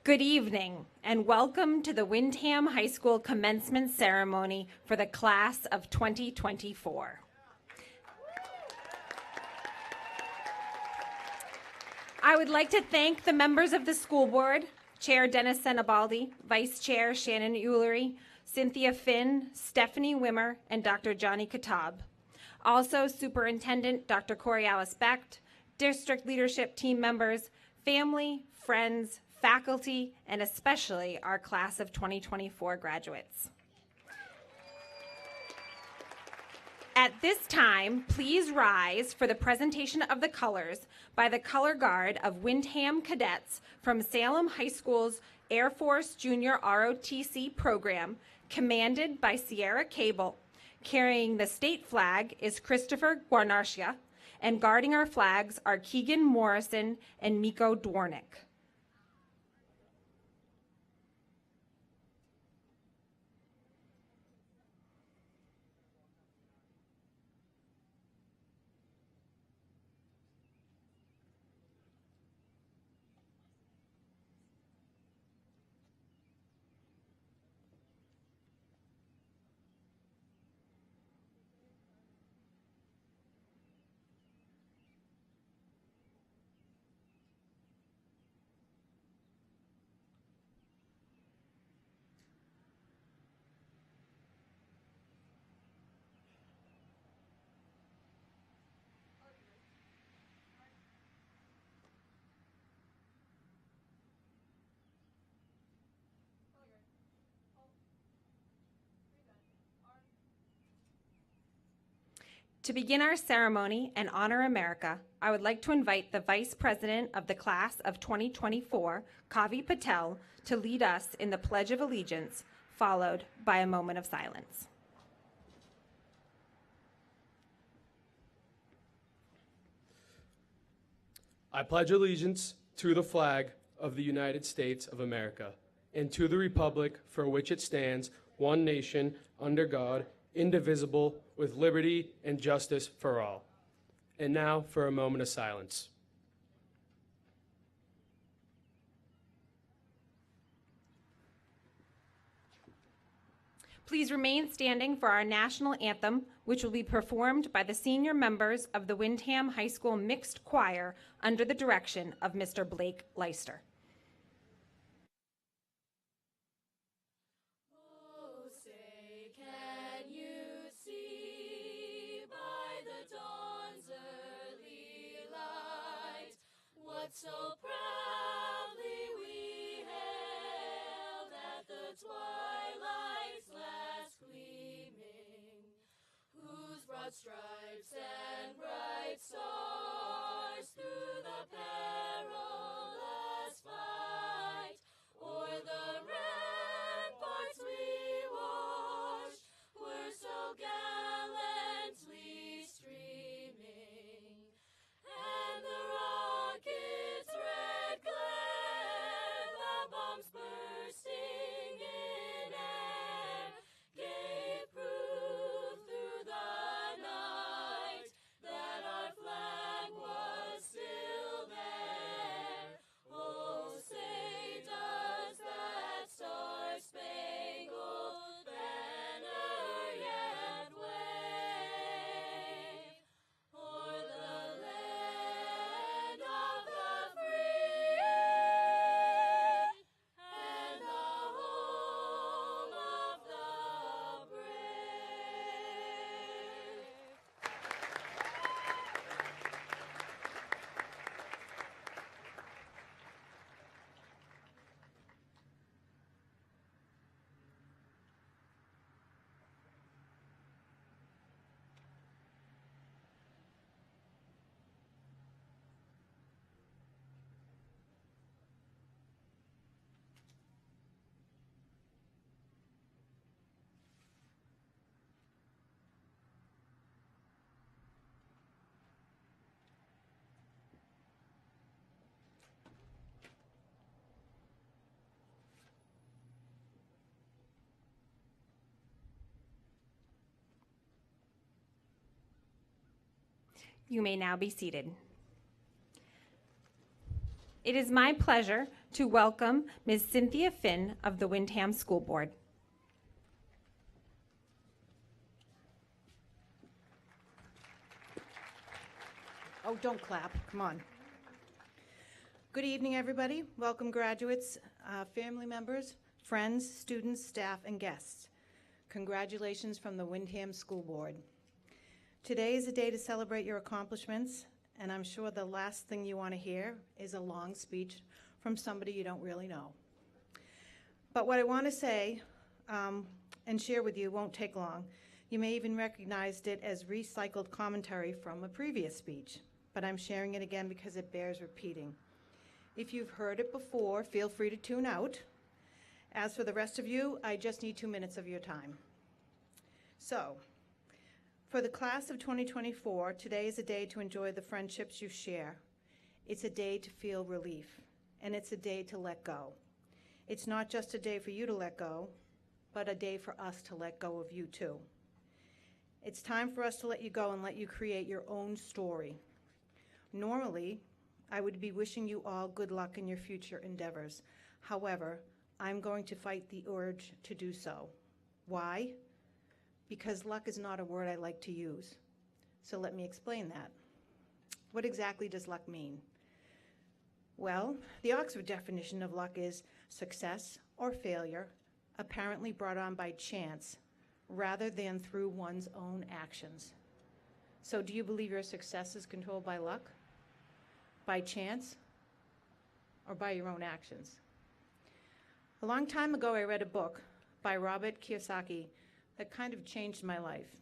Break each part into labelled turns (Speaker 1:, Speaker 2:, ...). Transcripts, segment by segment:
Speaker 1: Good evening, and welcome to the Windham High School commencement ceremony for the class of 2024. I would like to thank the members of the school board, Chair Dennis Senabaldi, Vice Chair Shannon Eulery, Cynthia Finn, Stephanie Wimmer, and Dr. Johnny Katab. Also, Superintendent Dr. Coriolis Becht, district leadership team members, family, friends, faculty, and especially our class of 2024 graduates. At this time, please rise for the presentation of the colors by the color guard of Windham cadets from Salem High School's Air Force Junior ROTC program, commanded by Sierra Cable. Carrying the state flag is Christopher Guarnarcia, and guarding our flags are Keegan Morrison and Miko Dwornik. To begin our ceremony and honor America, I would like to invite the Vice President of the Class of 2024, Kavi Patel, to lead us in the Pledge of Allegiance, followed by a moment of silence.
Speaker 2: I pledge allegiance to the flag of the United States of America and to the republic for which it stands, one nation, under God, indivisible, with liberty and justice for all. And now for a moment of silence.
Speaker 1: Please remain standing for our national anthem, which will be performed by the senior members of the Windham High School Mixed Choir under the direction of Mr. Blake Leister.
Speaker 3: So proudly we hailed at the twilight's last gleaming, whose broad stripes and bright stars through the perilous fight o'er the ramparts we watched were so gallantly streaming, and the rockets' red glare, the bombs bursting in air, gave proof through the night that our flag was still there. Oh, say does that star-spangled banner yet wave o'er the land of the free and the home of the brave?
Speaker 1: You may now be seated. It is my pleasure to welcome Ms. Cynthia Finn of the Windham School Board.
Speaker 4: Oh, don't clap. Come on. Good evening, everybody. Welcome, graduates, family members, friends, students, staff, and guests. Congratulations from the Windham School Board. Today is a day to celebrate your accomplishments, and I'm sure the last thing you want to hear is a long speech from somebody you don't really know. But what I want to say and share with you won't take long. You may even recognize it as recycled commentary from a previous speech, but I'm sharing it again because it bears repeating. If you've heard it before, feel free to tune out. As for the rest of you, I just need 2 minutes of your time. So, for the class of 2024, today is a day to enjoy the friendships you share. It's a day to feel relief, and it's a day to let go. It's not just a day for you to let go, but a day for us to let go of you too. It's time for us to let you go and let you create your own story. Normally, I would be wishing you all good luck in your future endeavors. However, I'm going to fight the urge to do so. Why? Because luck is not a word I like to use. So let me explain that. What exactly does luck mean? Well, the Oxford definition of luck is success or failure, apparently brought on by chance, rather than through one's own actions. So do you believe your success is controlled by luck? By chance? Or by your own actions? A long time ago, I read a book by Robert Kiyosaki that kind of changed my life.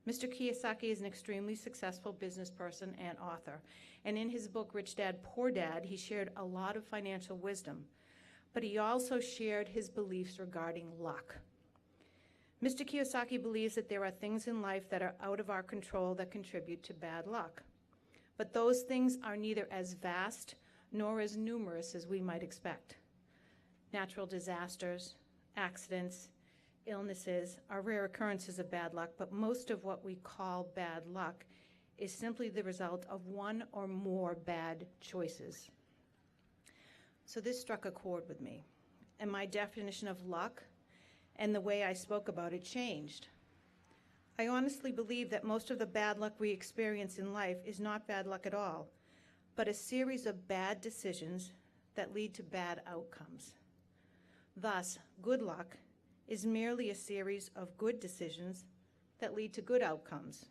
Speaker 4: Mr. Kiyosaki is an extremely successful business person and author. And in his book, Rich Dad, Poor Dad, he shared a lot of financial wisdom. But he also shared his beliefs regarding luck. Mr. Kiyosaki believes that there are things in life that are out of our control that contribute to bad luck. But those things are neither as vast nor as numerous as we might expect. Natural disasters, accidents, illnesses are rare occurrences of bad luck, but most of what we call bad luck is simply the result of one or more bad choices. So this struck a chord with me, and my definition of luck and the way I spoke about it changed. I honestly believe that most of the bad luck we experience in life is not bad luck at all, but a series of bad decisions that lead to bad outcomes. Thus, good luck is merely a series of good decisions that lead to good outcomes,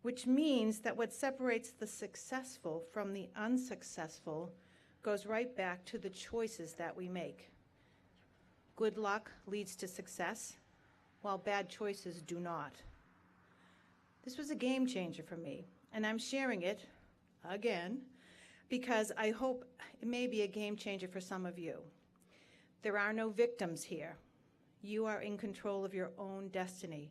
Speaker 4: which means that what separates the successful from the unsuccessful goes right back to the choices that we make. Good luck leads to success, while bad choices do not. This was a game changer for me, and I'm sharing it, again, because I hope it may be a game changer for some of you. There are no victims here. You are in control of your own destiny.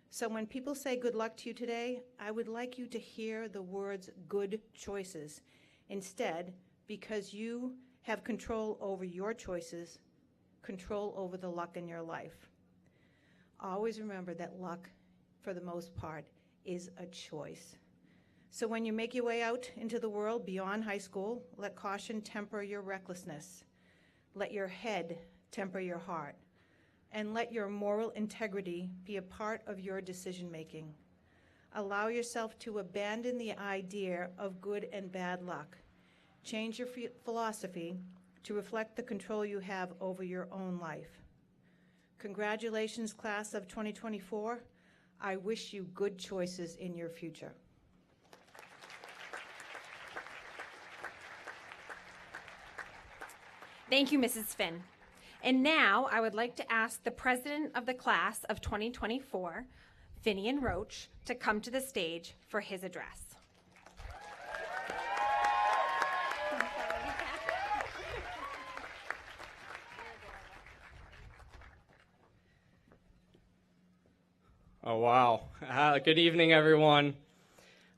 Speaker 4: So when people say good luck to you today, I would like you to hear the words good choices instead, because you have control over your choices, control over the luck in your life. Always remember that luck, for the most part, is a choice. So when you make your way out into the world beyond high school, let caution temper your recklessness. Let your head temper your heart. And let your moral integrity be a part of your decision-making. Allow yourself to abandon the idea of good and bad luck. Change your philosophy to reflect the control you have over your own life. Congratulations, class of 2024. I wish you good choices in your future.
Speaker 1: Thank you, Mrs. Finn. And now I would like to ask the president of the class of 2024, Finian Roach, to come to the stage for his address.
Speaker 5: Oh, wow. Good evening, everyone.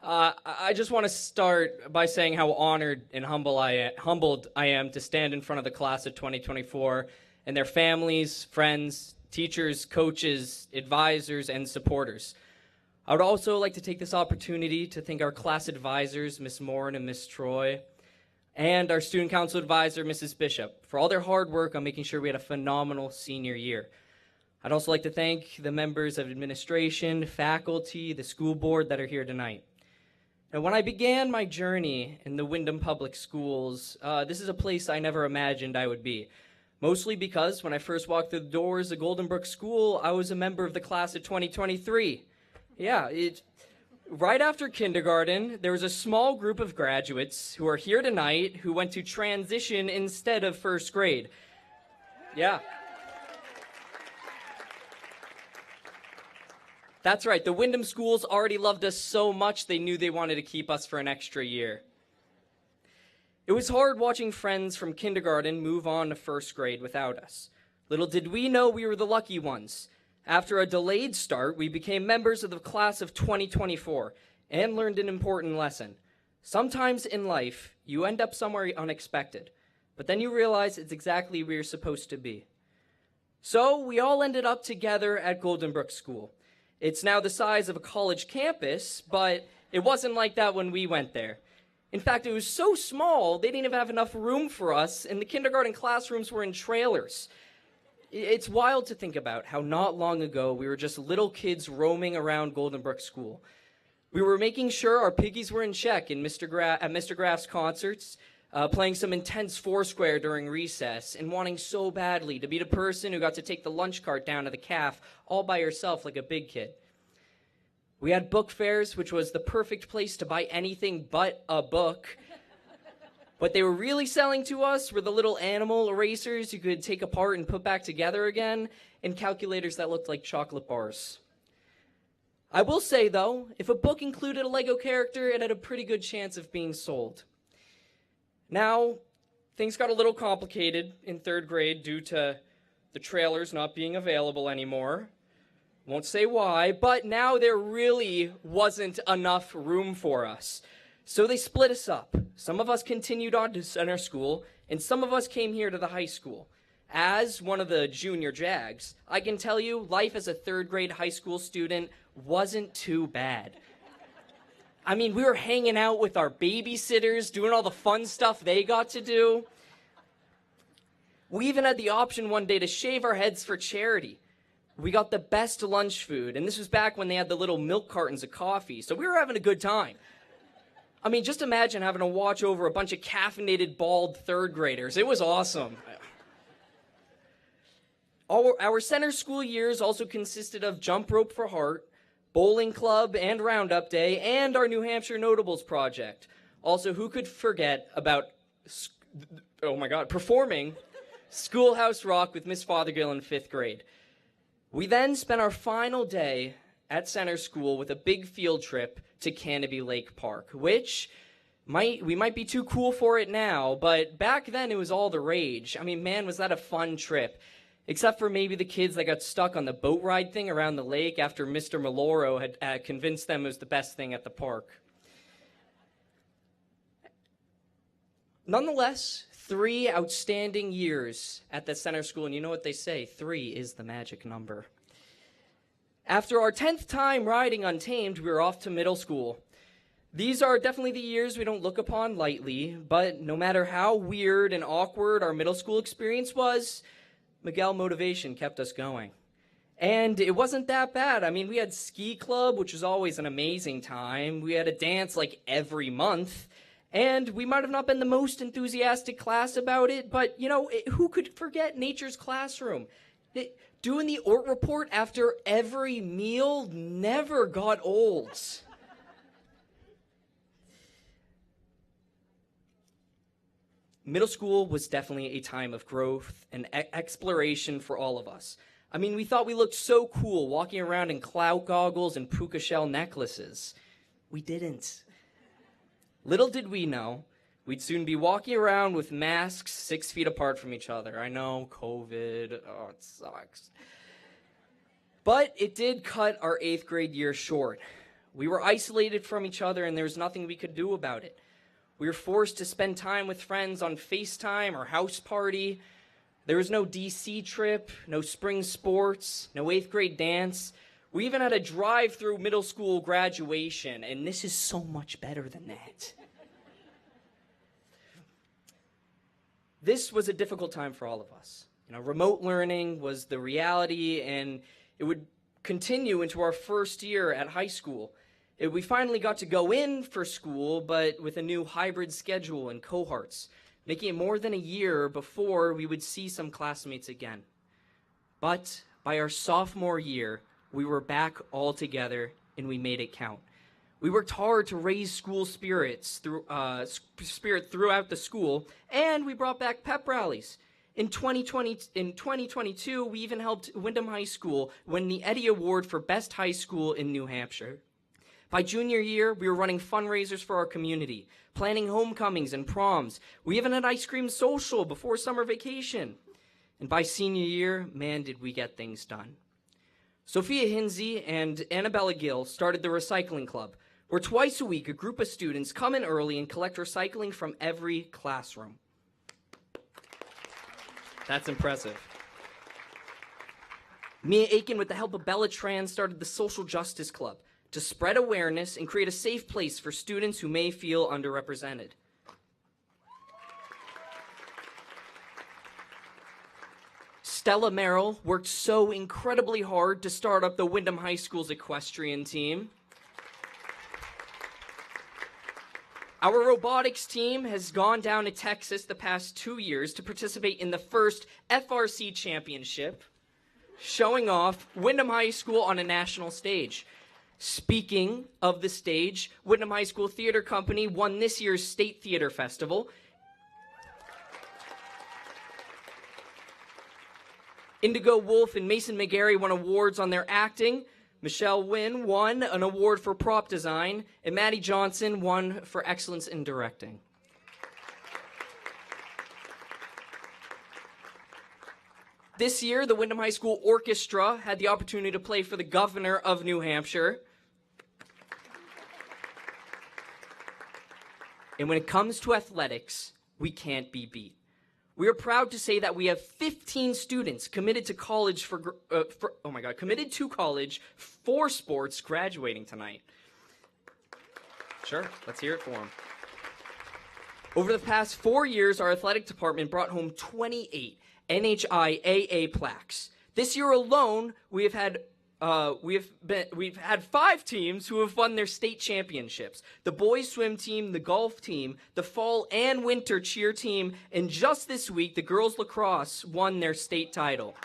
Speaker 5: I just want to start by saying how honored and humbled I am to stand in front of the class of 2024 and their families, friends, teachers, coaches, advisors, and supporters. I would also like to take this opportunity to thank our class advisors, Ms. Morin and Ms. Troy, and our student council advisor, Mrs. Bishop, for all their hard work on making sure we had a phenomenal senior year. I'd also like to thank the members of administration, faculty, the school board that are here tonight. Now, when I began my journey in the Windham Public Schools, this is a place I never imagined I would be. Mostly because when I first walked through the doors of Golden Brook School, I was a member of the class of 2023. Yeah, right after kindergarten, there was a small group of graduates who are here tonight who went to transition instead of first grade. Yeah. That's right, the Windham schools already loved us so much they knew they wanted to keep us for an extra year. It was hard watching friends from kindergarten move on to first grade without us. Little did we know we were the lucky ones. After a delayed start, we became members of the class of 2024 and learned an important lesson. Sometimes in life, you end up somewhere unexpected, but then you realize it's exactly where you're supposed to be. So we all ended up together at Golden Brook School. It's now the size of a college campus, but it wasn't like that when we went there. In fact, it was so small, they didn't even have enough room for us, and the kindergarten classrooms were in trailers. It's wild to think about how not long ago we were just little kids roaming around Golden Brook School. We were making sure our piggies were in check at Mr. Graff's concerts, playing some intense Foursquare during recess, and wanting so badly to be the person who got to take the lunch cart down to the caf all by herself like a big kid. We had book fairs, which was the perfect place to buy anything but a book. What they were really selling to us were the little animal erasers you could take apart and put back together again, and calculators that looked like chocolate bars. I will say, though, if a book included a Lego character, it had a pretty good chance of being sold. Now, things got a little complicated in third grade due to the trailers not being available anymore. Won't say why, but now there really wasn't enough room for us. So they split us up. Some of us continued on to center school, and some of us came here to the high school. As one of the junior Jags, I can tell you life as a third grade high school student wasn't too bad. I mean, we were hanging out with our babysitters, doing all the fun stuff they got to do. We even had the option one day to shave our heads for charity. We got the best lunch food, and this was back when they had the little milk cartons of coffee, so we were having a good time. I mean, just imagine having to watch over a bunch of caffeinated, bald third graders. It was awesome. Our center school years also consisted of jump rope for heart, bowling club and roundup day, and our New Hampshire Notables project. Also, who could forget about, performing Schoolhouse Rock with Miss Fothergill in 5th grade. We then spent our final day at center school with a big field trip to Canopy Lake Park, which we might be too cool for it now, but back then it was all the rage. I mean, man, was that a fun trip. Except for maybe the kids that got stuck on the boat ride thing around the lake after Mr. Maloro had convinced them it was the best thing at the park. Nonetheless, 3 outstanding years at the center school, and you know what they say, 3 is the magic number. After our 10th time riding Untamed, we were off to middle school. These are definitely the years we don't look upon lightly, but no matter how weird and awkward our middle school experience was, Miguel motivation kept us going. And it wasn't that bad. I mean, we had ski club, which was always an amazing time. We had a dance like every month. And we might have not been the most enthusiastic class about it, but, you know, who could forget nature's classroom? Doing the Ort report after every meal never got old. Middle school was definitely a time of growth and exploration for all of us. I mean, we thought we looked so cool walking around in clout goggles and puka shell necklaces. We didn't. Little did we know, we'd soon be walking around with masks 6 feet apart from each other. I know, COVID, oh, it sucks. But it did cut our 8th grade year short. We were isolated from each other and there was nothing we could do about it. We were forced to spend time with friends on FaceTime or house party. There was no DC trip, no spring sports, no 8th grade dance. We even had a drive-through middle school graduation, and this is so much better than that. This was a difficult time for all of us. Remote learning was the reality, and it would continue into our first year at high school. We finally got to go in for school, but with a new hybrid schedule and cohorts, making it more than a year before we would see some classmates again. But by our sophomore year, we were back all together, and we made it count. We worked hard to raise school spirit throughout the school, and we brought back pep rallies. In 2022, we even helped Windham High School win the Eddie Award for Best High School in New Hampshire. By junior year, we were running fundraisers for our community, planning homecomings and proms. We even had ice cream social before summer vacation. And by senior year, man, did we get things done. Sophia Hinsey and Annabella Gill started the Recycling Club, where twice a week a group of students come in early and collect recycling from every classroom. That's impressive. Mia Aiken, with the help of Bella Tran, started the Social Justice Club to spread awareness and create a safe place for students who may feel underrepresented. Stella Merrill worked so incredibly hard to start up the Windham High School's equestrian team. Our robotics team has gone down to Texas the past 2 years to participate in the first FRC championship, showing off Windham High School on a national stage. Speaking of the stage, Windham High School Theater Company won this year's State Theater Festival. Indigo Wolf and Mason McGarry won awards on their acting. Michelle Wynn won an award for prop design, and Maddie Johnson won for excellence in directing. This year, the Windham High School Orchestra had the opportunity to play for the governor of New Hampshire. And when it comes to athletics, we can't be beat. We are proud to say that we have 15 students committed to college committed to college for sports graduating tonight. Sure, let's hear it for them. Over the past 4 years, our athletic department brought home 28 NHIAA plaques. This year alone, we've had 5 teams who have won their state championships. The boys swim team, the golf team, the fall and winter cheer team, and just this week, the girls lacrosse won their state title.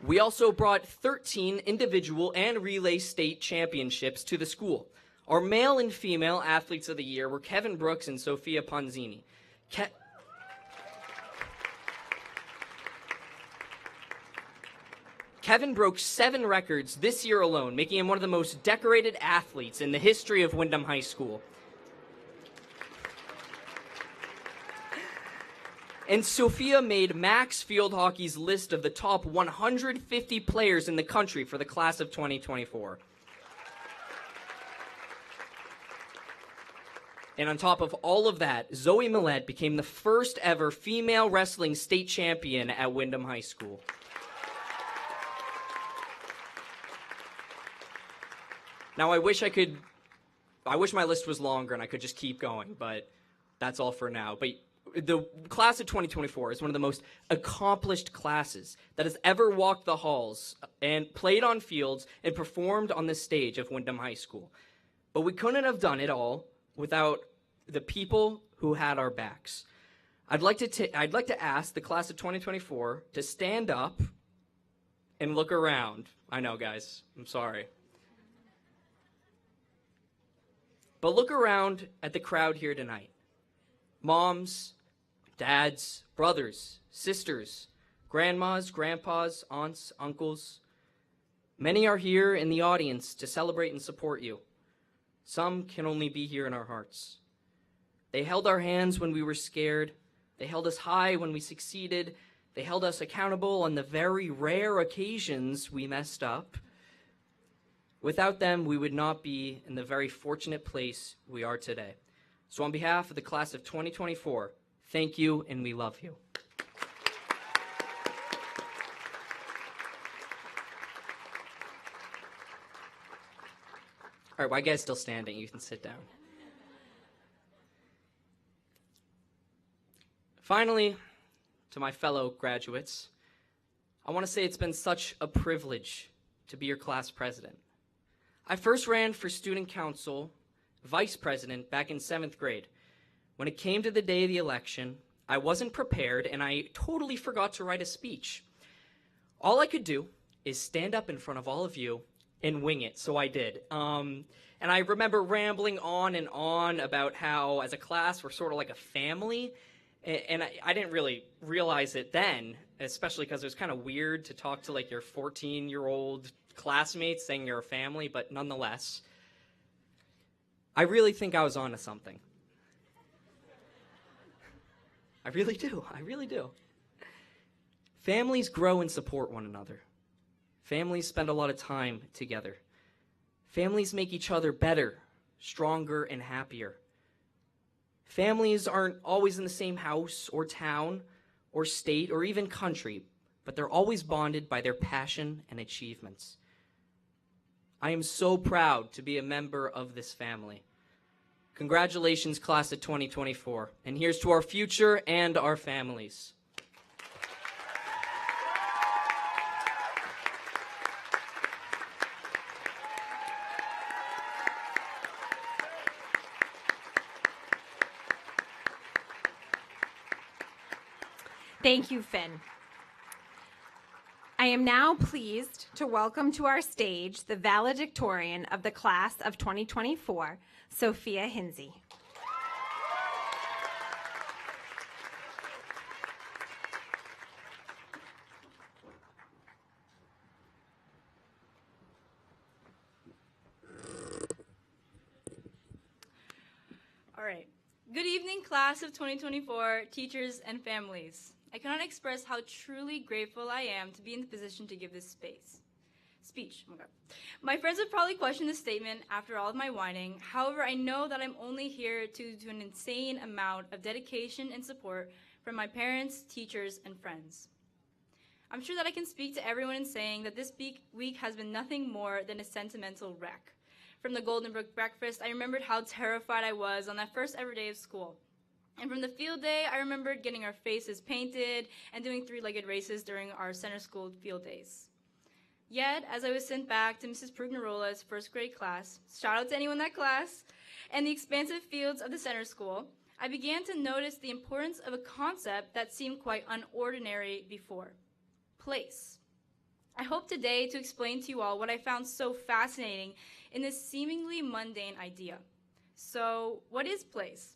Speaker 5: We also brought 13 individual and relay state championships to the school. Our male and female athletes of the year were Kevin Brooks and Sophia Ponzini. Kevin broke 7 records this year alone, making him one of the most decorated athletes in the history of Windham High School. And Sophia made Max Field Hockey's list of the top 150 players in the country for the class of 2024. And on top of all of that, Zoe Millette became the first ever female wrestling state champion at Windham High School. Now, I wish my list was longer and I could just keep going, but that's all for now. But the class of 2024 is one of the most accomplished classes that has ever walked the halls and played on fields and performed on the stage of Windham High School. But we couldn't have done it all without the people who had our backs. I'd like to ask the class of 2024 to stand up and look around. I know, guys, I'm sorry. But look around at the crowd here tonight. Moms, dads, brothers, sisters, grandmas, grandpas, aunts, uncles. Many are here in the audience to celebrate and support you. Some can only be here in our hearts. They held our hands when we were scared. They held us high when we succeeded. They held us accountable on the very rare occasions we messed up. Without them, we would not be in the very fortunate place we are today. So on behalf of the class of 2024, thank you and we love you. All right, why are you guys still standing? You can sit down. Finally, to my fellow graduates, I want to say it's been such a privilege to be your class president. I first ran for student council vice president back in 7th grade. When it came to the day of the election, I wasn't prepared and I totally forgot to write a speech. All I could do is stand up in front of all of you and wing it, so I did. And I remember rambling on and on about how, as a class, we're sort of like a family, and I didn't really realize it then, especially because it was kind of weird to talk to like your 14-year-old classmates saying you're a family, but nonetheless, I really think I was onto something. I really do. Families grow and support one another. Families spend a lot of time together. Families make each other better, stronger, and happier. Families aren't always in the same house or town or state or even country, but they're always bonded by their passion and achievements. I am so proud to be a member of this family. Congratulations, class of 2024, and here's to our future and our families.
Speaker 1: Thank you, Finn. I am now pleased to welcome to our stage the valedictorian of the class of 2024, Sophia Hinsey.
Speaker 6: All right. Good evening, class of 2024, teachers and families. I cannot express how truly grateful I am to be in the position to give this speech. Oh my God. My friends would probably question this statement after all of my whining. However, I know that I'm only here to an insane amount of dedication and support from my parents, teachers, and friends. I'm sure that I can speak to everyone in saying that this week has been nothing more than a sentimental wreck. From the Golden Brook breakfast, I remembered how terrified I was on that first ever day of school. And from the field day, I remembered getting our faces painted and doing three-legged races during our center school field days. Yet, as I was sent back to Mrs. Prugnerola's first grade class, shout out to anyone in that class, and the expansive fields of the center school, I began to notice the importance of a concept that seemed quite unordinary before: place. I hope today to explain to you all what I found so fascinating in this seemingly mundane idea. So, what is place?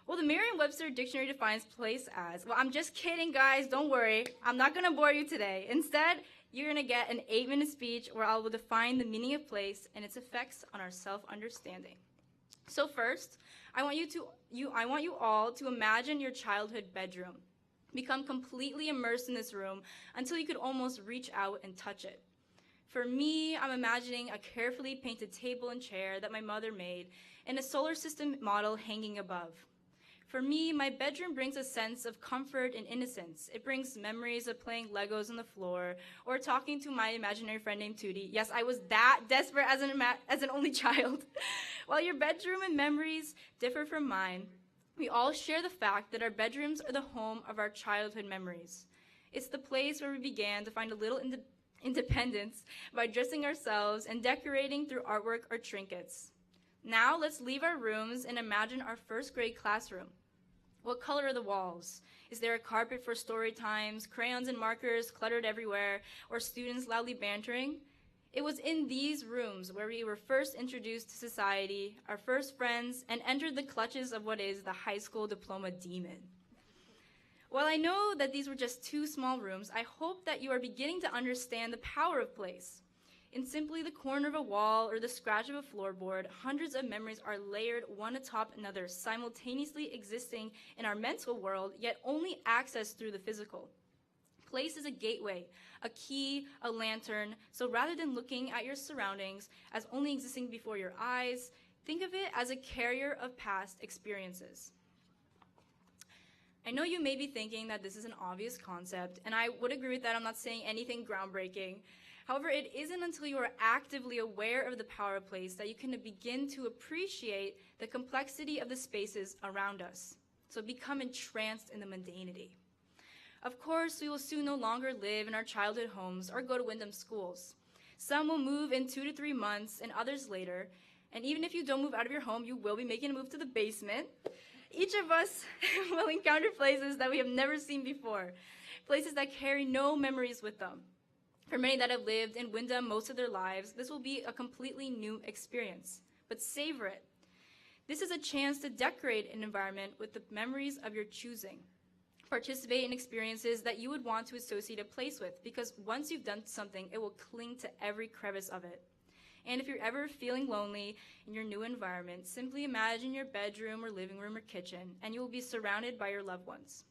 Speaker 6: Well, the Merriam-Webster dictionary defines place as, well, I'm just kidding, guys, don't worry. I'm not going to bore you today. Instead, you're going to get an 8-minute speech where I will define the meaning of place and its effects on our self-understanding. So first, I want you all to imagine your childhood bedroom. Become completely immersed in this room until you could almost reach out and touch it. For me, I'm imagining a carefully painted table and chair that my mother made and a solar system model hanging above. For me, my bedroom brings a sense of comfort and innocence. It brings memories of playing Legos on the floor or talking to my imaginary friend named Tootie. Yes, I was that desperate as an only child. While your bedroom and memories differ from mine, we all share the fact that our bedrooms are the home of our childhood memories. It's the place where we began to find a little independence by dressing ourselves and decorating through artwork or trinkets. Now let's leave our rooms and imagine our first grade classroom. What color are the walls? Is there a carpet for story times, crayons and markers cluttered everywhere, or students loudly bantering? It was in these rooms where we were first introduced to society, our first friends, and entered the clutches of what is the high school diploma demon. While I know that these were just 2 small rooms, I hope that you are beginning to understand the power of place. In simply the corner of a wall or the scratch of a floorboard, hundreds of memories are layered one atop another, simultaneously existing in our mental world, yet only accessed through the physical. Place is a gateway, a key, a lantern, so rather than looking at your surroundings as only existing before your eyes, think of it as a carrier of past experiences. I know you may be thinking that this is an obvious concept, and I would agree with that. I'm not saying anything groundbreaking. However, it isn't until you are actively aware of the power of place that you can begin to appreciate the complexity of the spaces around us. so become entranced in the mundanity. Of course, we will soon no longer live in our childhood homes or go to Windham schools. Some will move in 2 to 3 months and others later. And even if you don't move out of your home, you will be making a move to the basement. Each of us will encounter places that we have never seen before, places that carry no memories with them. For many that have lived in Windham most of their lives, this will be a completely new experience, but savor it. This is a chance to decorate an environment with the memories of your choosing. Participate in experiences that you would want to associate a place with, because once you've done something, it will cling to every crevice of it. And if you're ever feeling lonely in your new environment, simply imagine your bedroom or living room or kitchen, and you will be surrounded by your loved ones.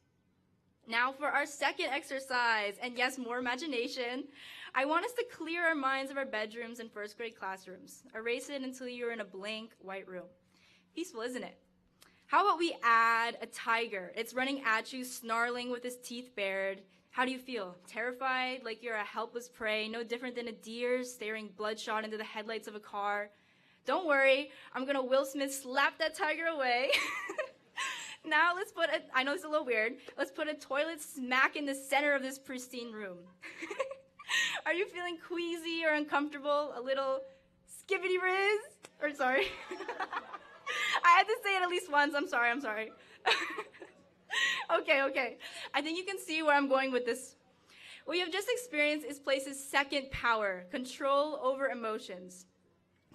Speaker 6: Now for our second exercise, and yes, more imagination. I want us to clear our minds of our bedrooms and first grade classrooms. Erase it until you're in a blank white room. Peaceful, isn't it? How about we add a tiger? It's running at you, snarling with his teeth bared. How do you feel? Terrified, like you're a helpless prey, no different than a deer staring bloodshot into the headlights of a car? Don't worry, I'm gonna Will Smith slap that tiger away. Now let's put I know it's a little weird, let's put a toilet smack in the center of this pristine room. Are you feeling queasy or uncomfortable? A little skibbity riz? Or sorry. I had to say it at least once, I'm sorry. Okay. I think you can see where I'm going with this. What you have just experienced is place's second power, control over emotions.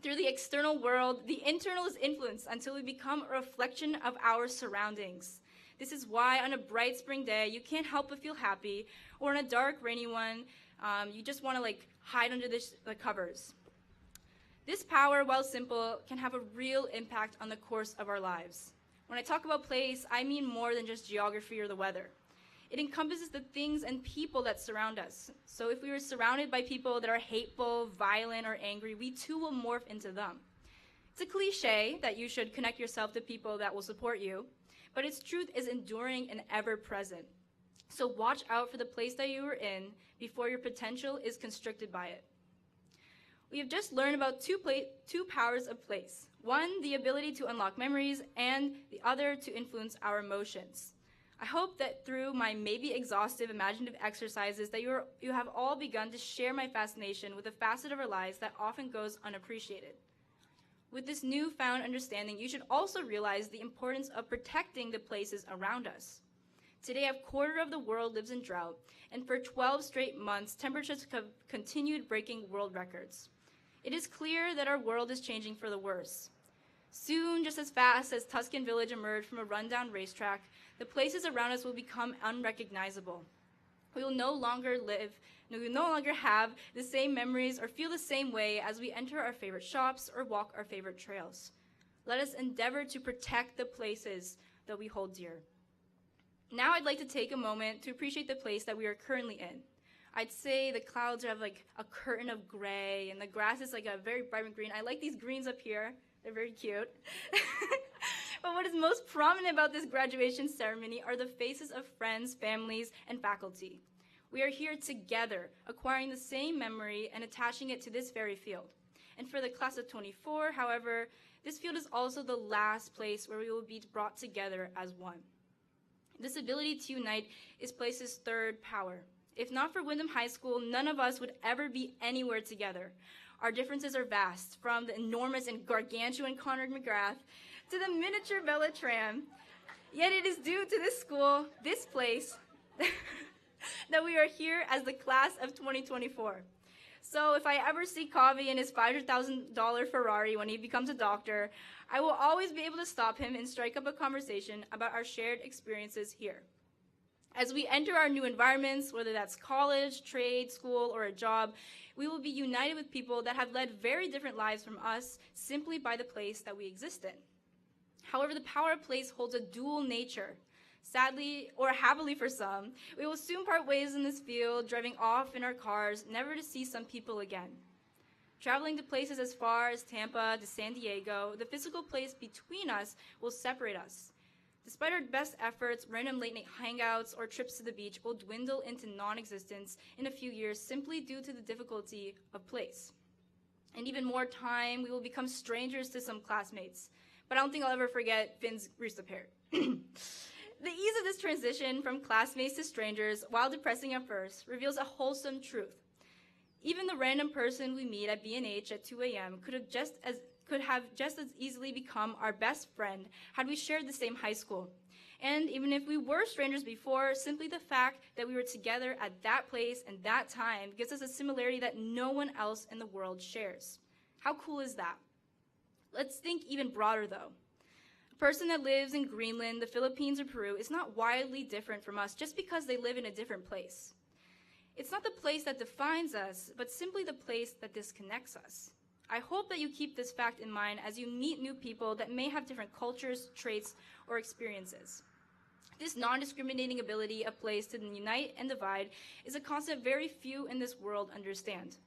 Speaker 6: Through the external world, the internal is influenced until we become a reflection of our surroundings. This is why on a bright spring day, you can't help but feel happy, or on a dark, rainy one, you just want to hide under the covers. This power, while simple, can have a real impact on the course of our lives. When I talk about place, I mean more than just geography or the weather. It encompasses the things and people that surround us. So if we are surrounded by people that are hateful, violent, or angry, we too will morph into them. It's a cliche that you should connect yourself to people that will support you, but its truth is enduring and ever present. So watch out for the place that you are in before your potential is constricted by it. We have just learned about two powers of place. One, the ability to unlock memories, and the other, to influence our emotions. I hope that through my maybe exhaustive imaginative exercises that you have all begun to share my fascination with a facet of our lives that often goes unappreciated. With this newfound understanding, you should also realize the importance of protecting the places around us. Today, a quarter of the world lives in drought, and for 12 straight months, temperatures have continued breaking world records. It is clear that our world is changing for the worse. Soon, just as fast as Tuscan Village emerged from a rundown racetrack, the places around us will become unrecognizable. We will no longer have the same memories or feel the same way as we enter our favorite shops or walk our favorite trails. Let us endeavor to protect the places that we hold dear. Now I'd like to take a moment to appreciate the place that we are currently in. I'd say the clouds have a curtain of gray, and the grass is a very vibrant green. I like these greens up here. They're very cute. But what is most prominent about this graduation ceremony are the faces of friends, families, and faculty. We are here together, acquiring the same memory and attaching it to this very field. And for the class of 24, however, this field is also the last place where we will be brought together as one. This ability to unite is place's third power. If not for Windham High School, none of us would ever be anywhere together. Our differences are vast, from the enormous and gargantuan Conrad McGrath to the miniature Bellatran. Yet it is due to this school, this place, that we are here as the class of 2024. So if I ever see Kavi in his $500,000 Ferrari when he becomes a doctor, I will always be able to stop him and strike up a conversation about our shared experiences here. As we enter our new environments, whether that's college, trade, school, or a job, we will be united with people that have led very different lives from us simply by the place that we exist in. However, the power of place holds a dual nature. Sadly, or happily for some, we will soon part ways in this field, driving off in our cars, never to see some people again. Traveling to places as far as Tampa to San Diego, the physical place between us will separate us. Despite our best efforts, random late-night hangouts or trips to the beach will dwindle into non-existence in a few years simply due to the difficulty of place. In even more time, we will become strangers to some classmates. But I don't think I'll ever forget Finn's greased up hair. The ease of this transition from classmates to strangers, while depressing at first, reveals a wholesome truth. Even the random person we meet at B&H at 2 a.m. could have just as easily become our best friend had we shared the same high school. And even if we were strangers before, simply the fact that we were together at that place and that time gives us a similarity that no one else in the world shares. How cool is that? Let's think even broader, though. A person that lives in Greenland, the Philippines, or Peru is not wildly different from us just because they live in a different place. It's not the place that defines us, but simply the place that disconnects us. I hope that you keep this fact in mind as you meet new people that may have different cultures, traits, or experiences. This non-discriminating ability of place to unite and divide is a concept very few in this world understand.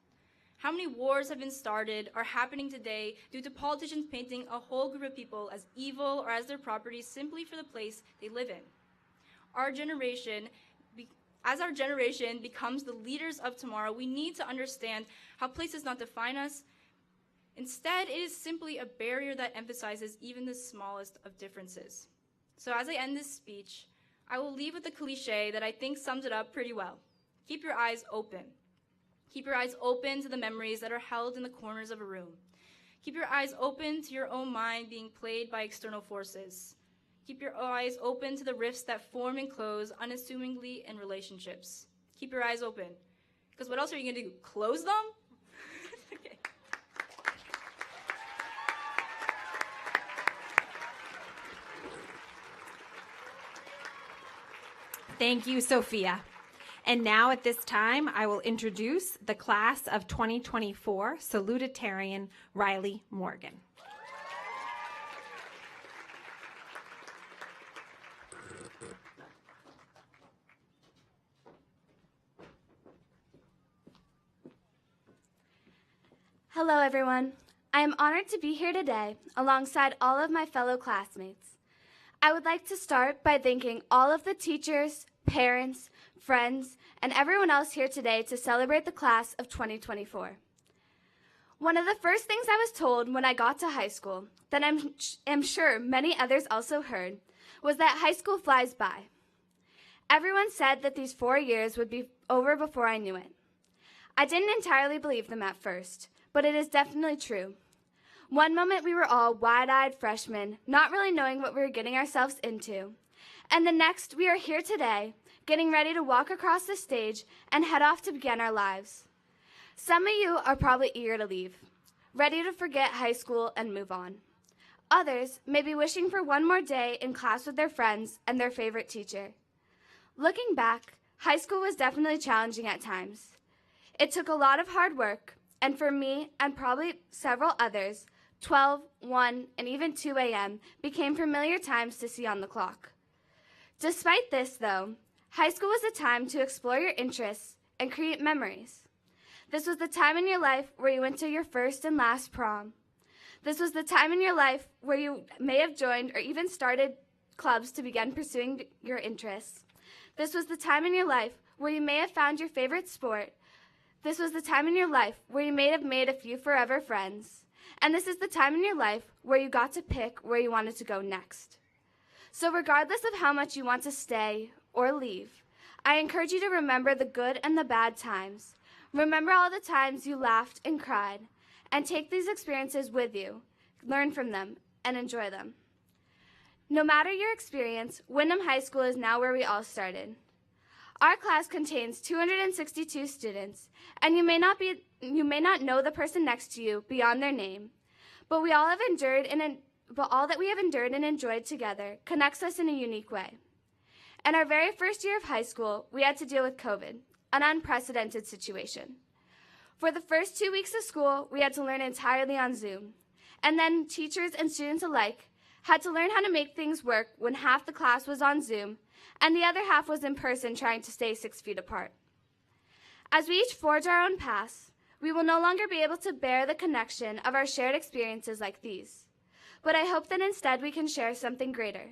Speaker 6: How many wars have been started or happening today due to politicians painting a whole group of people as evil or as their property simply for the place they live in? As our generation becomes the leaders of tomorrow, we need to understand how place does not define us. Instead, it is simply a barrier that emphasizes even the smallest of differences. So as I end this speech, I will leave with a cliche that I think sums it up pretty well. Keep your eyes open. Keep your eyes open to the memories that are held in the corners of a room. Keep your eyes open to your own mind being played by external forces. Keep your eyes open to the rifts that form and close unassumingly in relationships. Keep your eyes open. Because what else are you going to do? Close them? Okay.
Speaker 1: Thank you, Sophia. And now at this time, I will introduce the class of 2024 Salutatorian Riley Morgan.
Speaker 7: Hello, everyone. I am honored to be here today alongside all of my fellow classmates. I would like to start by thanking all of the teachers, parents, friends, and everyone else here today to celebrate the class of 2024. One of the first things I was told when I got to high school, that I'm sure many others also heard, was that high school flies by. Everyone said that these 4 years would be over before I knew it. I didn't entirely believe them at first, but it is definitely true. One moment we were all wide-eyed freshmen, not really knowing what we were getting ourselves into. And the next, we are here today, getting ready to walk across the stage and head off to begin our lives. Some of you are probably eager to leave, ready to forget high school and move on. Others may be wishing for one more day in class with their friends and their favorite teacher. Looking back, high school was definitely challenging at times. It took a lot of hard work, and for me and probably several others, 12, 1, and even 2 a.m. became familiar times to see on the clock. Despite this, though, high school was a time to explore your interests and create memories. This was the time in your life where you went to your first and last prom. This was the time in your life where you may have joined or even started clubs to begin pursuing your interests. This was the time in your life where you may have found your favorite sport. This was the time in your life where you may have made a few forever friends. And this is the time in your life where you got to pick where you wanted to go next. So regardless of how much you want to stay or leave, I encourage you to remember the good and the bad times. Remember all the times you laughed and cried, and take these experiences with you, learn from them, and enjoy them. No matter your experience, Windham High School is now where we all started. Our class contains 262 students, and you may not know the person next to you beyond their name, but all that we have endured and enjoyed together connects us in a unique way. In our very first year of high school, we had to deal with COVID, an unprecedented situation. For the first 2 weeks of school, we had to learn entirely on Zoom, and then teachers and students alike had to learn how to make things work when half the class was on Zoom and the other half was in person trying to stay 6 feet apart. As we each forge our own paths, we will no longer be able to bear the connection of our shared experiences like these. But I hope that instead we can share something greater.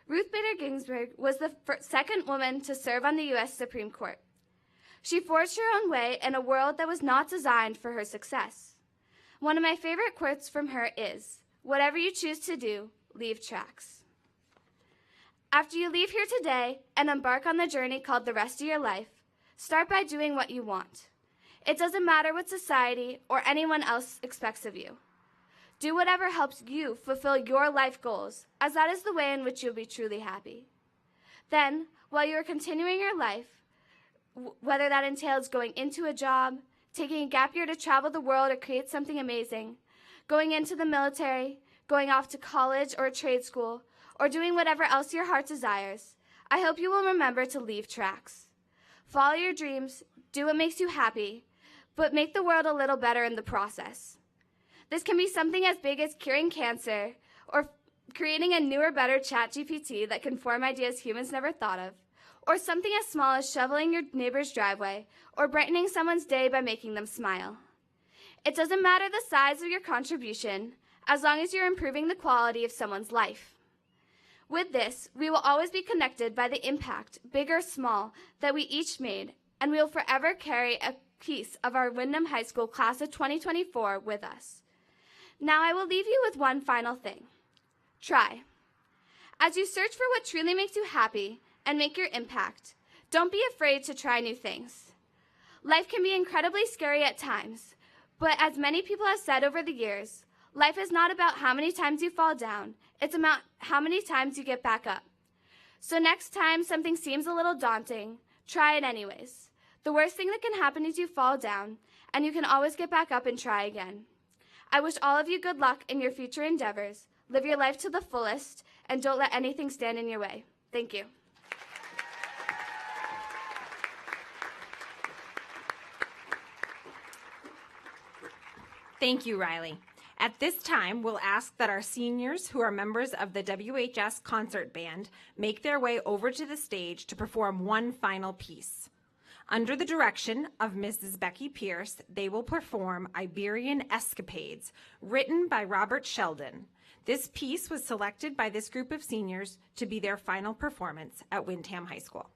Speaker 7: Ruth Bader Ginsburg was the second woman to serve on the U.S. Supreme Court. She forged her own way in a world that was not designed for her success. One of my favorite quotes from her is, "Whatever you choose to do, leave tracks." After you leave here today and embark on the journey called the rest of your life, start by doing what you want. It doesn't matter what society or anyone else expects of you. Do whatever helps you fulfill your life goals, as that is the way in which you'll be truly happy. Then, while you are continuing your life, whether that entails going into a job, taking a gap year to travel the world or create something amazing, going into the military, going off to college or a trade school, or doing whatever else your heart desires, I hope you will remember to leave tracks. Follow your dreams, do what makes you happy, but make the world a little better in the process. This can be something as big as curing cancer or creating a newer, better ChatGPT that can form ideas humans never thought of, or something as small as shoveling your neighbor's driveway or brightening someone's day by making them smile. It doesn't matter the size of your contribution, as long as you're improving the quality of someone's life. With this, we will always be connected by the impact, big or small, that we each made, and we will forever carry a piece of our Windham High School class of 2024 with us. Now I will leave you with one final thing. Try. As you search for what truly makes you happy and make your impact, don't be afraid to try new things. Life can be incredibly scary at times, but as many people have said over the years, life is not about how many times you fall down, it's about how many times you get back up. So next time something seems a little daunting, try it anyways. The worst thing that can happen is you fall down, and you can always get back up and try again. I wish all of you good luck in your future endeavors. Live your life to the fullest, and don't let anything stand in your way. Thank you.
Speaker 1: Thank you, Riley. At this time, we'll ask that our seniors who are members of the WHS Concert Band make their way over to the stage to perform one final piece. Under the direction of Mrs. Becky Pierce, they will perform Iberian Escapades, written by Robert Sheldon. This piece was selected by this group of seniors to be their final performance at Windham High School.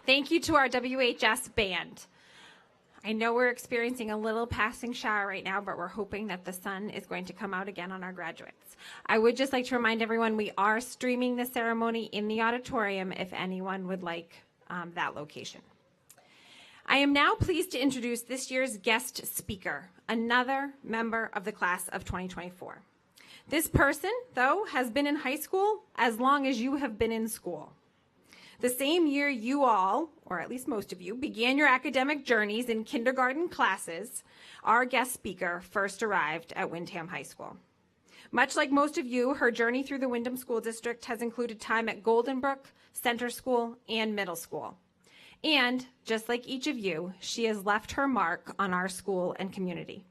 Speaker 1: Thank you to our WHS band. I know we're experiencing a little passing shower right now, but we're hoping that the sun is going to come out again on our graduates. I would just like to remind everyone we are streaming the ceremony in the auditorium if anyone would like that location. I am now pleased to introduce this year's guest speaker, another member of the class of 2024. This person, though, has been in high school as long as you have been in school. The same year you all, or at least most of you, began your academic journeys in kindergarten classes, our guest speaker first arrived at Windham High School. Much like most of you, her journey through the Windham School District has included time at Goldenbrook, Center School, and middle school. And, just like each of you, she has left her mark on our school and community.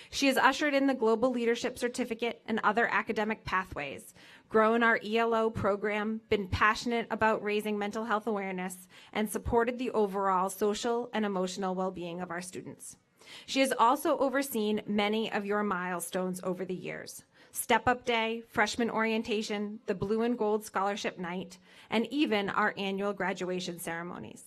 Speaker 1: She has ushered in the Global Leadership Certificate and other academic pathways, grown our ELO program, been passionate about raising mental health awareness, and supported the overall social and emotional well-being of our students. She has also overseen many of your milestones over the years: Step Up Day, Freshman Orientation, the Blue and Gold Scholarship Night, and even our annual graduation ceremonies.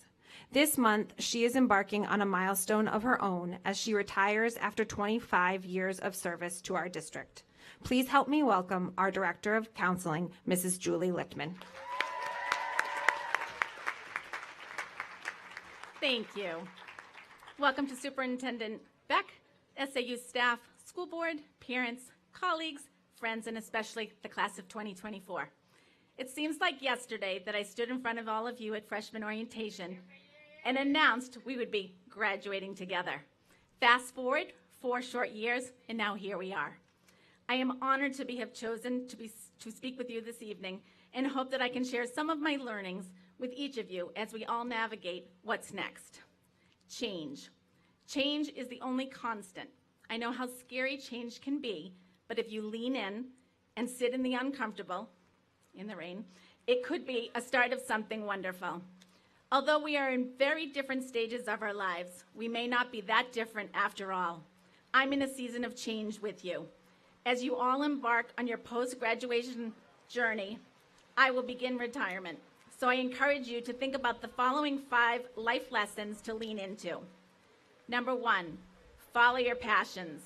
Speaker 1: This month, she is embarking on a milestone of her own as she retires after 25 years of service to our district. Please help me welcome our Director of Counseling, Mrs. Julie Lichtman.
Speaker 8: Thank you. Welcome to Superintendent Beck, SAU staff, school board, parents, colleagues, friends, and especially the class of 2024. It seems like yesterday that I stood in front of all of you at freshman orientation and announced we would be graduating together. Fast forward 4 short years, and now here we are. I am honored to have chosen to speak with you this evening and hope that I can share some of my learnings with each of you as we all navigate what's next. Change. Change is the only constant. I know how scary change can be, but if you lean in and sit in the uncomfortable, in the rain, it could be a start of something wonderful. Although we are in very different stages of our lives, we may not be that different after all. I'm in a season of change with you. As you all embark on your post-graduation journey, I will begin retirement. So I encourage you to think about the following 5 life lessons to lean into. Number 1, follow your passions.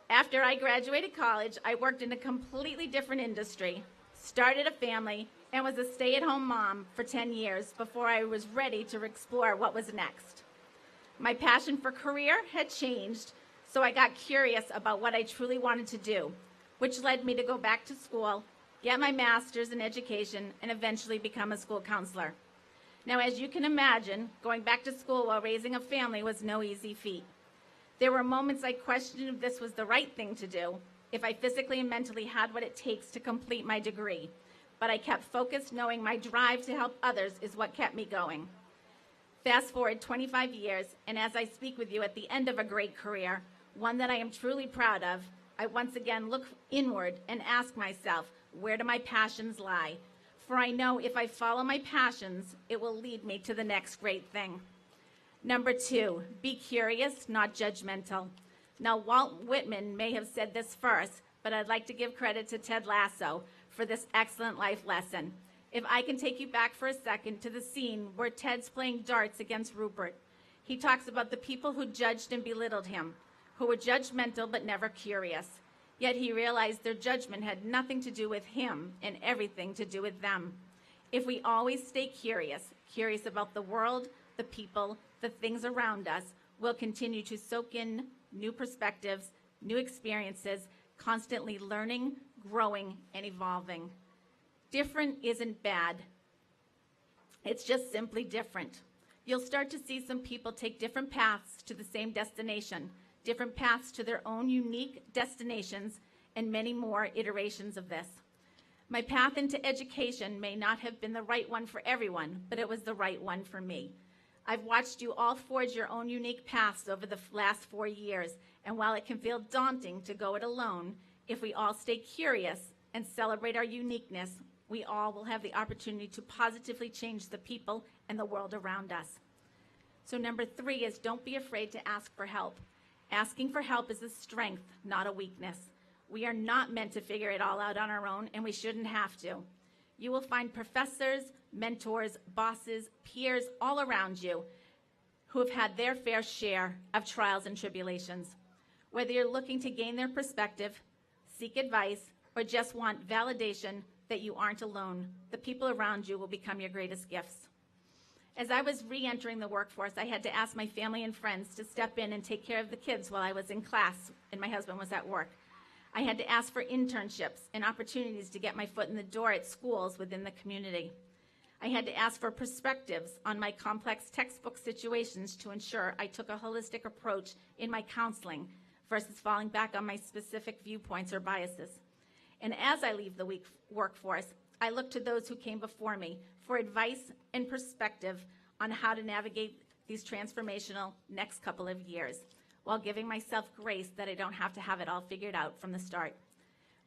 Speaker 8: After I graduated college, I worked in a completely different industry, started a family, and was a stay-at-home mom for 10 years before I was ready to explore what was next. My passion for career had changed, so I got curious about what I truly wanted to do, which led me to go back to school, get my master's in education, and eventually become a school counselor. Now, as you can imagine, going back to school while raising a family was no easy feat. There were moments I questioned if this was the right thing to do, if I physically and mentally had what it takes to complete my degree. But I kept focused, knowing my drive to help others is what kept me going. Fast forward 25 years, and as I speak with you at the end of a great career, one that I am truly proud of, I once again look inward and ask myself, where do my passions lie? For I know if I follow my passions, it will lead me to the next great thing. Number 2, be curious, not judgmental. Now, Walt Whitman may have said this first, but I'd like to give credit to Ted Lasso for this excellent life lesson. If I can take you back for a second to the scene where Ted's playing darts against Rupert, he talks about the people who judged and belittled him, who were judgmental but never curious. Yet he realized their judgment had nothing to do with him and everything to do with them. If we always stay curious about the world, the people, the things around us, we'll continue to soak in new perspectives, new experiences, constantly learning, growing, and evolving. Different isn't bad. It's just simply different. You'll start to see some people take different paths to the same destination, different paths to their own unique destinations, and many more iterations of this. My path into education may not have been the right one for everyone, but it was the right one for me. I've watched you all forge your own unique paths over the last 4 years, and while it can feel daunting to go it alone, if we all stay curious and celebrate our uniqueness, we all will have the opportunity to positively change the people and the world around us. So number 3 is don't be afraid to ask for help. Asking for help is a strength, not a weakness. We are not meant to figure it all out on our own, and we shouldn't have to. You will find professors, mentors, bosses, peers all around you who have had their fair share of trials and tribulations. Whether you're looking to gain their perspective, seek advice, or just want validation that you aren't alone, the people around you will become your greatest gifts. As I was re-entering the workforce, I had to ask my family and friends to step in and take care of the kids while I was in class and my husband was at work. I had to ask for internships and opportunities to get my foot in the door at schools within the community. I had to ask for perspectives on my complex textbook situations to ensure I took a holistic approach in my counseling versus falling back on my specific viewpoints or biases. And as I leave the workforce, I look to those who came before me for advice and perspective on how to navigate these transformational next couple of years, while giving myself grace that I don't have to have it all figured out from the start.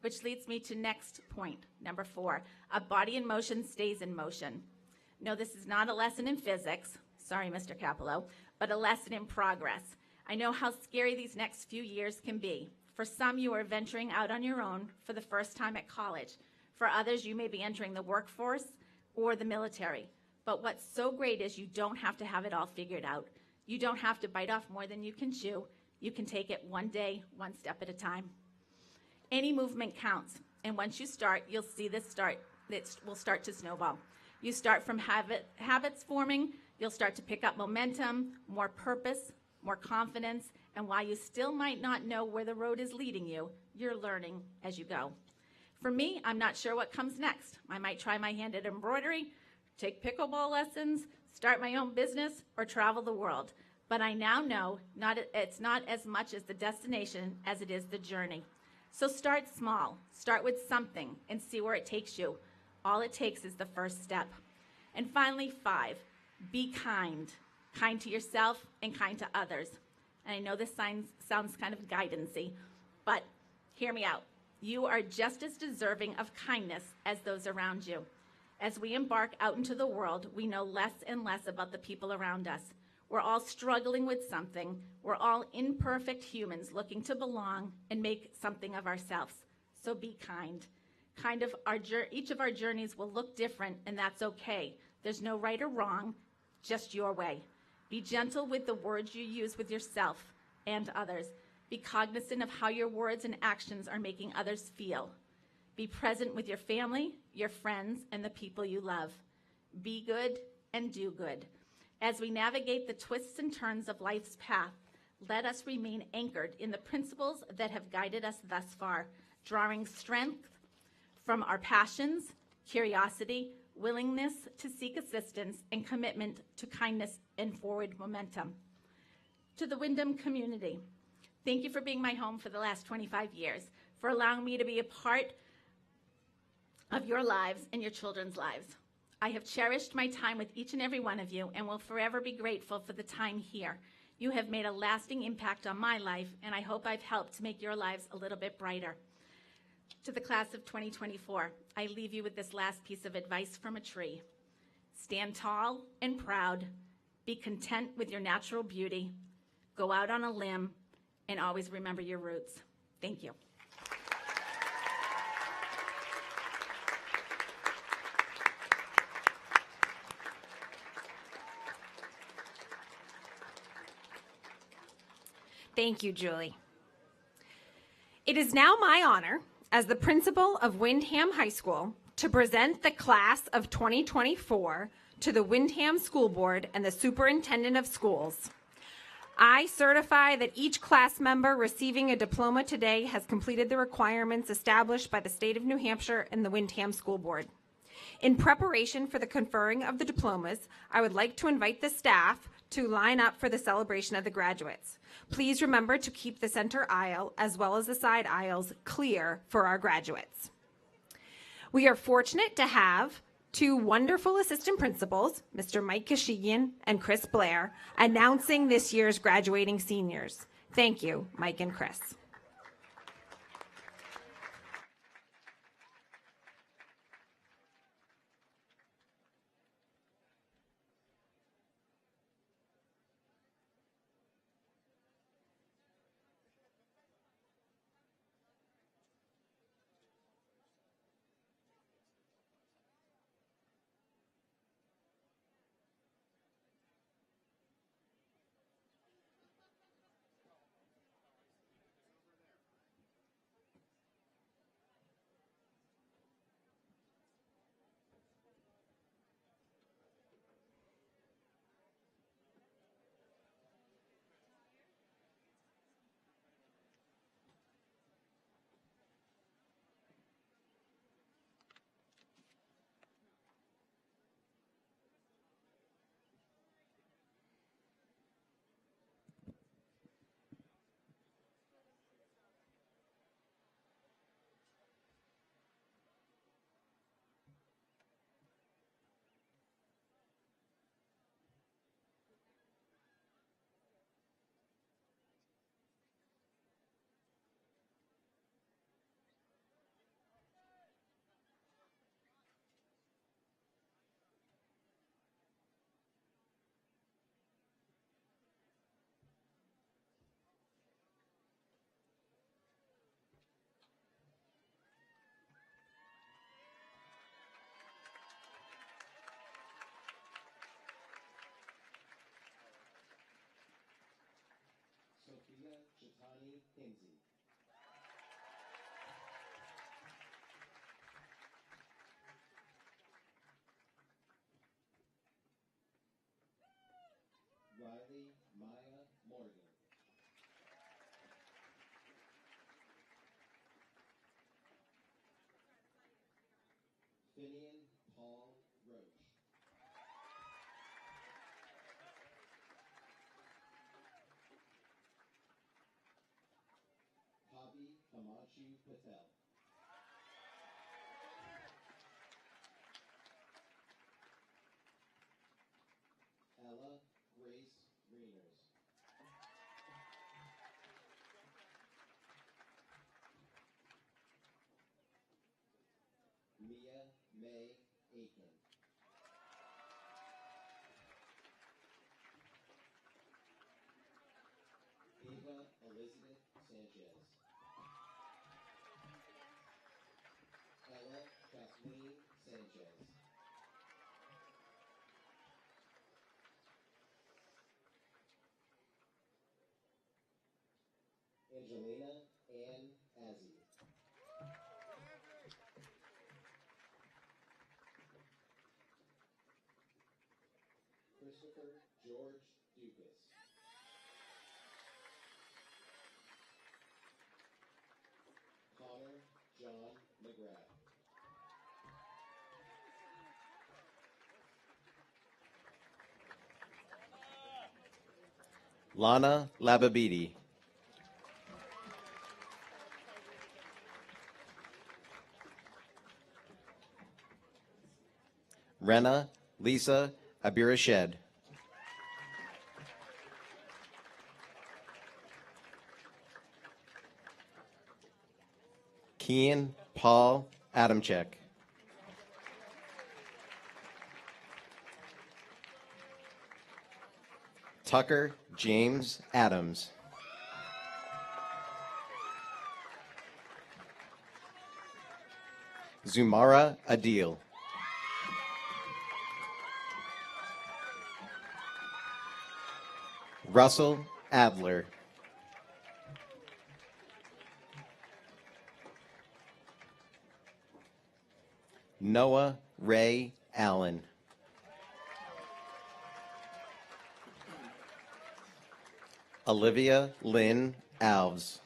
Speaker 8: Which leads me to next point, number 4, a body in motion stays in motion. No, this is not a lesson in physics, sorry, Mr. Capello, but a lesson in progress. I know how scary these next few years can be. For some, you are venturing out on your own for the first time at college. For others, you may be entering the workforce or the military. But what's so great is you don't have to have it all figured out. You don't have to bite off more than you can chew. You can take it one day, one step at a time. Any movement counts, and once you start, you'll see it will start to snowball. You start from habits forming, you'll start to pick up momentum, more purpose, more confidence, and while you still might not know where the road is leading you, you're learning as you go. For me, I'm not sure what comes next. I might try my hand at embroidery, take pickleball lessons, start my own business, or travel the world. But I now know it's not as much as the destination as it is the journey. So start small, start with something, and see where it takes you. All it takes is the first step. And finally, 5, be kind. Kind to yourself and kind to others. And I know this sounds kind of guidance-y, but hear me out. You are just as deserving of kindness as those around you. As we embark out into the world, we know less and less about the people around us. We're all struggling with something. We're all imperfect humans looking to belong and make something of ourselves. So be kind. Each of our journeys will look different, and that's okay. There's no right or wrong, just your way. Be gentle with the words you use with yourself and others. Be cognizant of how your words and actions are making others feel. Be present with your family, your friends, and the people you love. Be good and do good. As we navigate the twists and turns of life's path, let us remain anchored in the principles that have guided us thus far, drawing strength from our passions, curiosity, willingness to seek assistance, and commitment to kindness and forward momentum. To the Windham community, thank you for being my home for the last 25 years, for allowing me to be a part of your lives and your children's lives. I have cherished my time with each and every one of you and will forever be grateful for the time here. You have made a lasting impact on my life, and I hope I've helped to make your lives a little bit brighter. To the class of 2024, I leave you with this last piece of advice from a tree. Stand tall and proud. Be content with your natural beauty. Go out on a limb, and always remember your roots. Thank you.
Speaker 1: Thank you, Julie. It is now my honor, as the principal of Windham High School, to present the class of 2024 to the Windham School Board and the Superintendent of Schools. I certify that each class member receiving a diploma today has completed the requirements established by the state of New Hampshire and the Windham School Board. In preparation for the conferring of the diplomas, I would like to invite the staff to line up for the celebration of the graduates. Please remember to keep the center aisle as well as the side aisles clear for our graduates. We are fortunate to have two wonderful assistant principals, Mr. Mike Kashigian and Chris Blair, announcing this year's graduating seniors. Thank you, Mike and Chris.
Speaker 9: Tani Hinsey. Riley Maya Morgan. Finian Paul Roach. Bobby Hamachu Patel. Ella Grace Reyners. Mia May Aiken. Ava Elizabeth Sanchez. Ella Kathleen Sanchez. Angelina Ann Azzy. Christopher George Dukas. Connor John McGrath. Lana Lababidi. Rena Lisa Abirashed. Kian Paul Adamchek. Tucker James Adams. Zumara Adil. Russell Adler. Noah Ray Allen. Olivia Lynn Alves.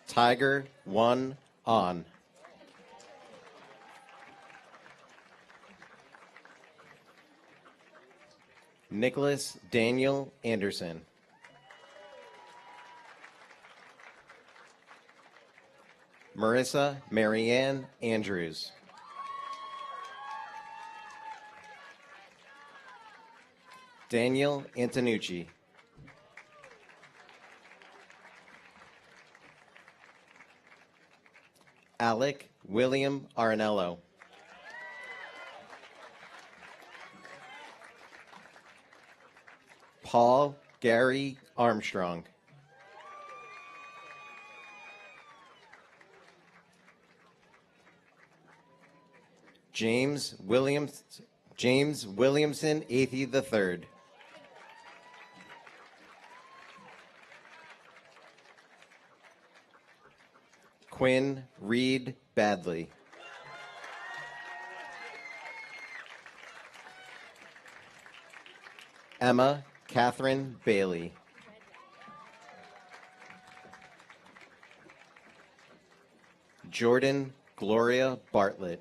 Speaker 9: Tiger One On. Nicholas Daniel Anderson. Marissa Marianne Andrews. Daniel Antonucci. Alec William Arnello. Paul Gary Armstrong. James Williamson Athey III. Quinn Reed Badley. Emma Catherine Bailey. Jordan Gloria Bartlett.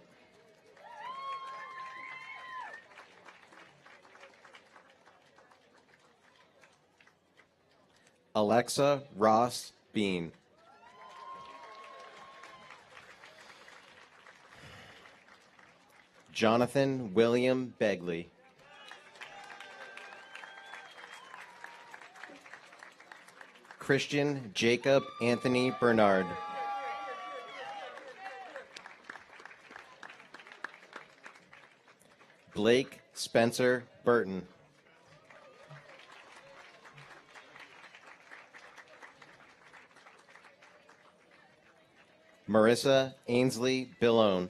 Speaker 9: Alexa Ross Bean. Jonathan William Begley. Christian Jacob Anthony Bernard. Blake Spencer Burton. Marissa Ainsley Billone.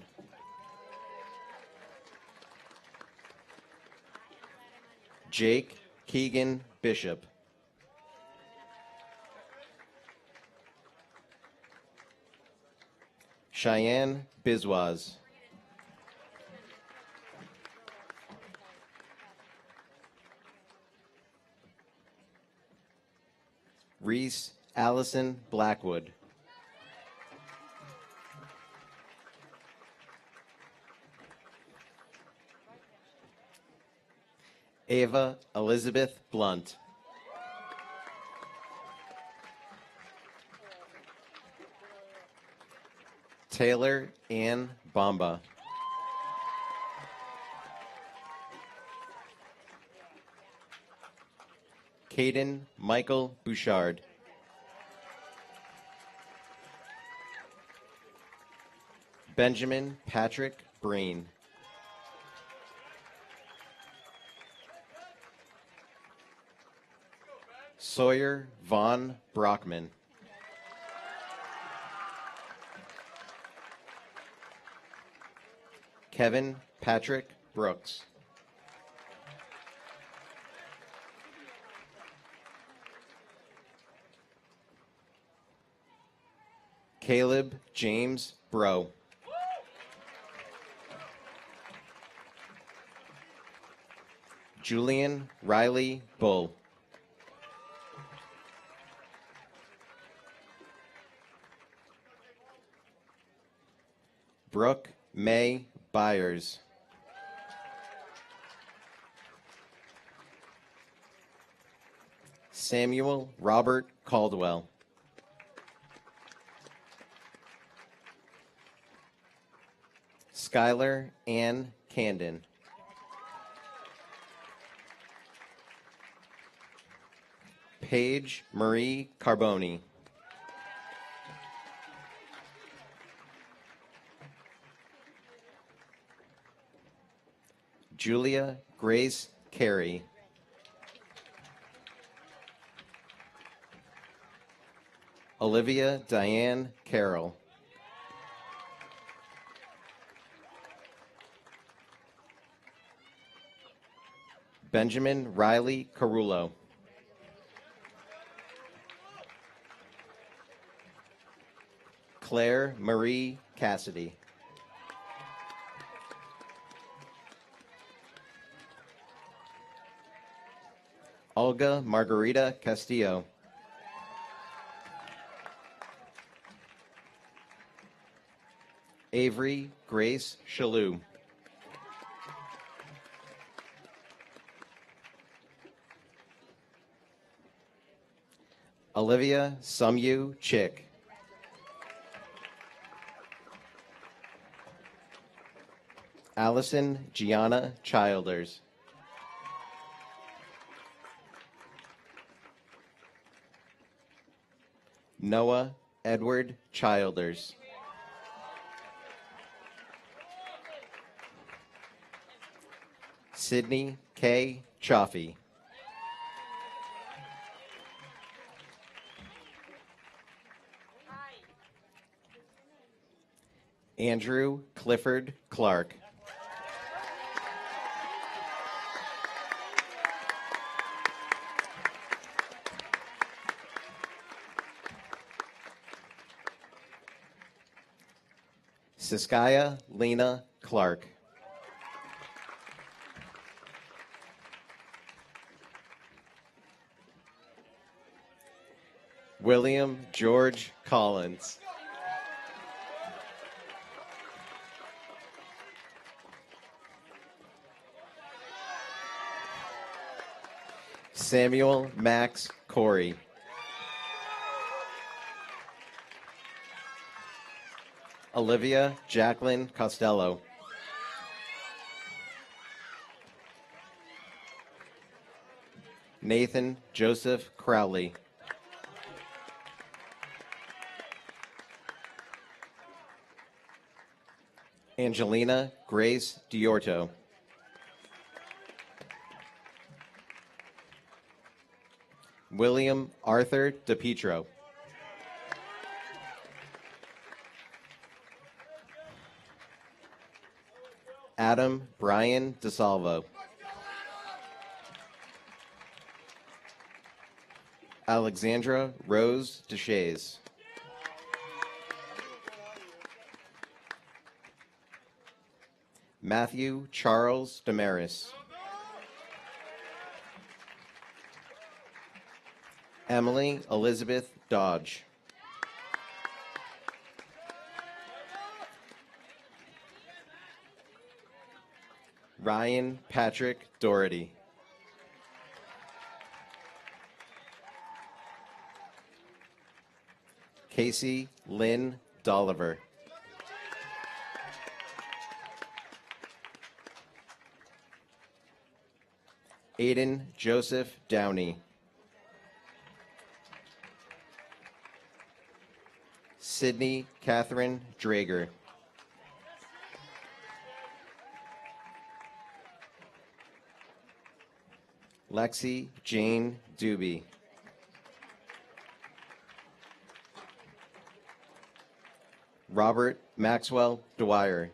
Speaker 9: Jake Keegan Bishop. Cheyenne Biswaz. Reese Allison Blackwood. Ava Elizabeth Blunt. Taylor Ann Bomba. Caden Michael Bouchard. Benjamin Patrick Breen. Sawyer Vaughn Brockman. Kevin Patrick Brooks. Caleb James Bro. Julian Riley Bull. Brooke May Byers. Samuel Robert Caldwell. Skylar Ann Candon. Paige Marie Carboni. Julia Grace Carey. Olivia Diane Carroll. Benjamin Riley Carullo. Claire Marie Cassidy. Olga Margarita Castillo. Avery Grace Shalou. Olivia Sumyu Chick. Allison Gianna Childers. Noah Edward Childers. Sydney K. Chaffee. Andrew Clifford Clark. Siskaya Lena Clark. William George Collins. Samuel Max Corey. Olivia Jacqueline Costello. Nathan Joseph Crowley. Angelina Grace Diorto. William Arthur DePietro. Adam Brian DeSalvo. Alexandra Rose Deshays. Matthew Charles Damaris. Emily Elizabeth Dodge. Ryan Patrick Doherty. Casey Lynn Dolliver. Aiden Joseph Downey. Sydney Catherine Drager. Lexi Jane Doobie. Robert Maxwell Dwyer.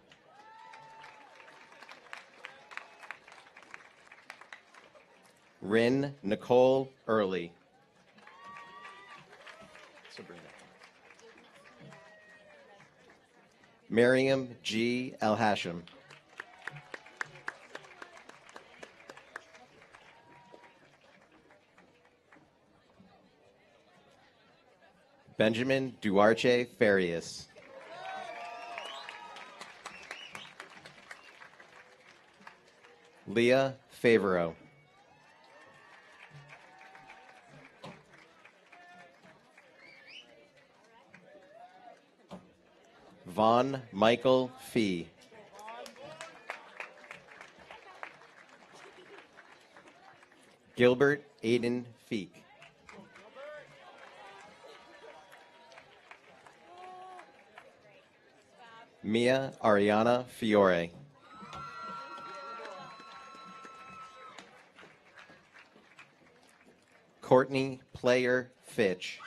Speaker 9: Rin Nicole Early. Sabrina. Miriam G. El Hashim. Benjamin Duarte Farias. Leah Favero. Vaughn Michael Fee. Gilbert Aiden Feek. Mia Ariana Fiore. Courtney Player Fitch.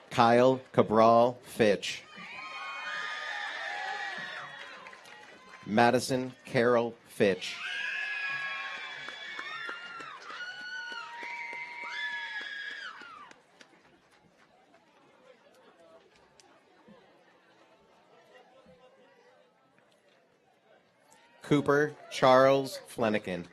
Speaker 9: Kyle Cabral Fitch. Madison Carol Fitch. Cooper Charles Flanagan.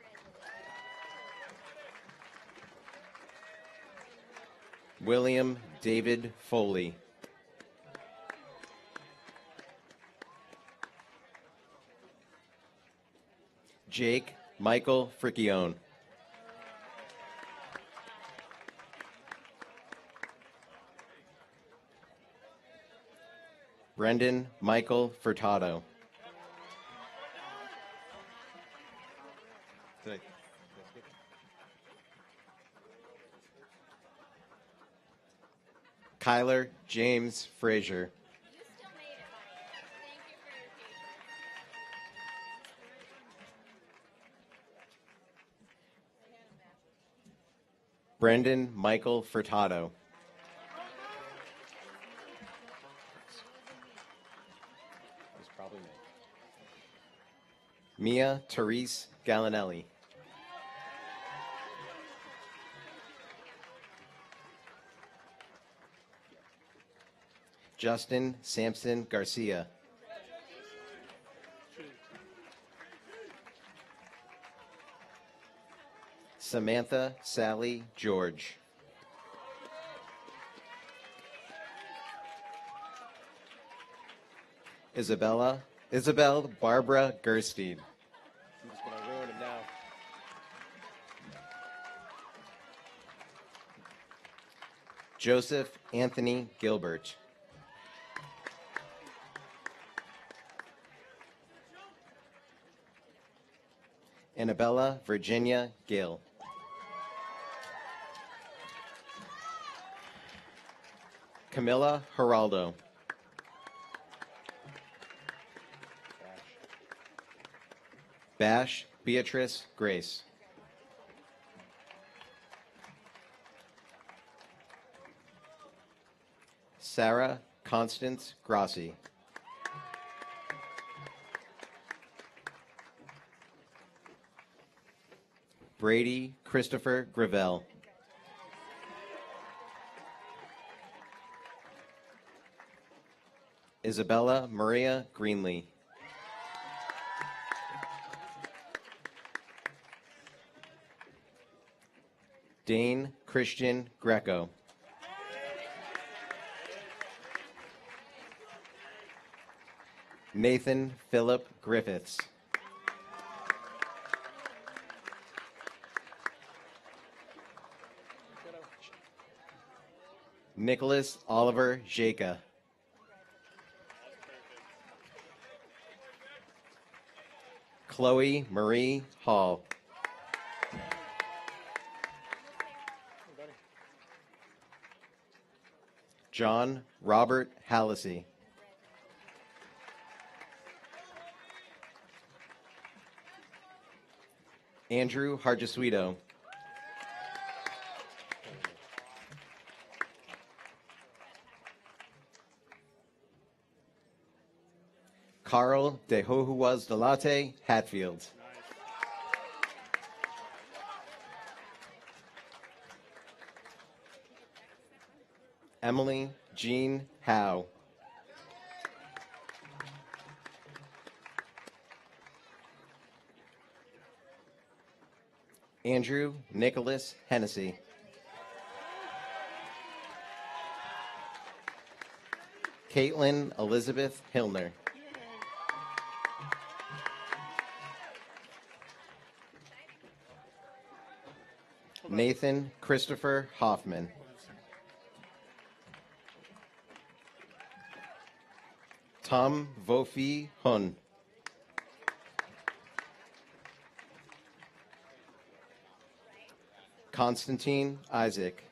Speaker 9: William David Foley. Jake Michael Friccione. Brendan Michael Furtado. Kyler James Frazier. Brendan Michael Furtado. Mia Therese Gallinelli. Justin Sampson Garcia. Samantha Sally George. Isabel Barbara Gerstein. I'm just going to ruin it now. Joseph Anthony Gilbert. Annabella Virginia Gill. Camilla Geraldo. Bash Beatrice Grace. Sarah Constance Grossi. Brady Christopher Gravel. Isabella Maria Greenlee. Dane Christian Greco. Nathan Philip Griffiths. Nicholas Oliver Jaka. Chloe Marie Hall. John Robert Hallisey. Andrew Hargesuito. Carl de Hohuas Delate Hatfield. Emily Jean Howe. Andrew Nicholas Hennessy. Caitlin Elizabeth Hilner. Nathan Christopher Hoffman. Tom Vofi Hun. Constantine Isaac.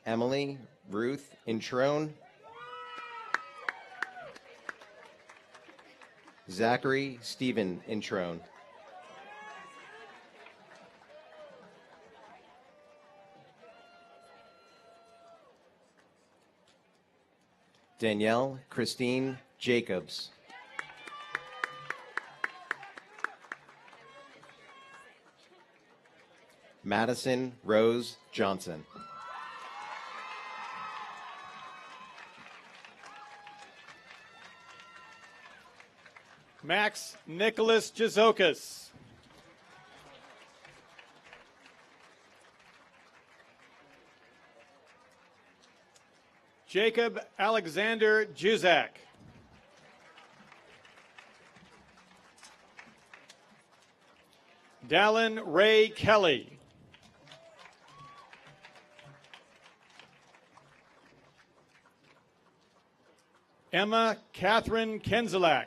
Speaker 9: Emily Ruth Introne. Zachary Stephen Introne. Danielle Christine Jacobs. Madison Rose Johnson.
Speaker 10: Max Nicholas Jazokas. Jacob Alexander Juzak. Dallin Ray Kelly. Emma Catherine Kenzalak.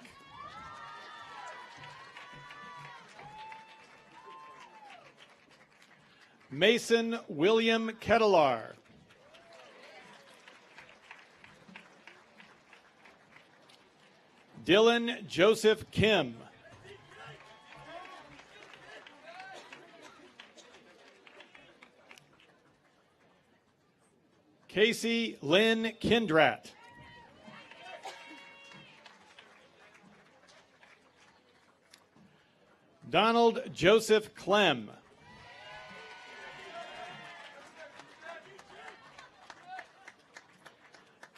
Speaker 10: Mason William Kettlar. Dylan Joseph Kim. Casey Lynn Kindrat. Donald Joseph Clem.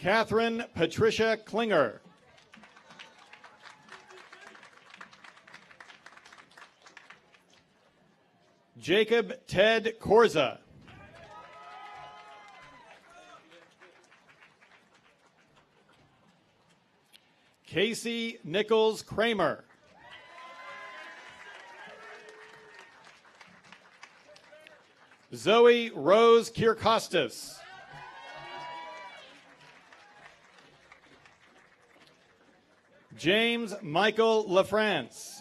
Speaker 10: Catherine Patricia Klinger. Jacob Ted Korza. Casey Nichols Kramer. Zoe Rose Kirkostas. James Michael LaFrance.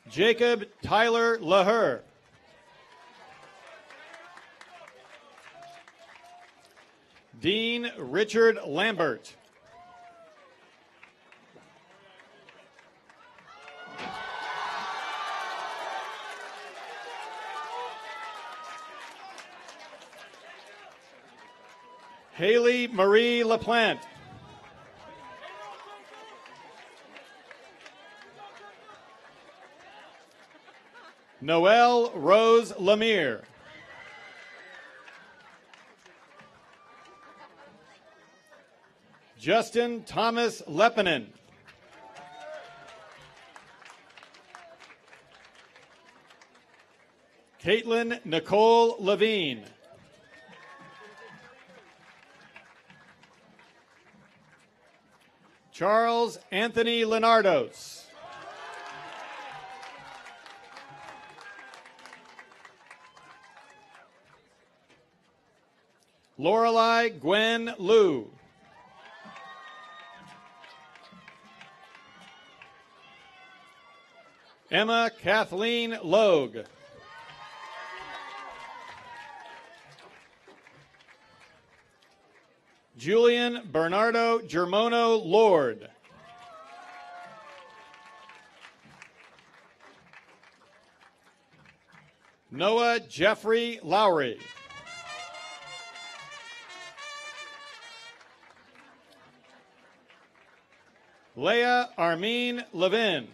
Speaker 10: Jacob Tyler Laher. Dean Richard Lambert. Haley Marie LaPlante. Noelle Rose Lemire. Justin Thomas Lepinen. Caitlin Nicole Levine. Charles Anthony Lenardos. Lorelei Gwen Liu. Emma Kathleen Logue. Julian Bernardo Germono Lord. Noah Jeffrey Lowry. Leah Armine Levin.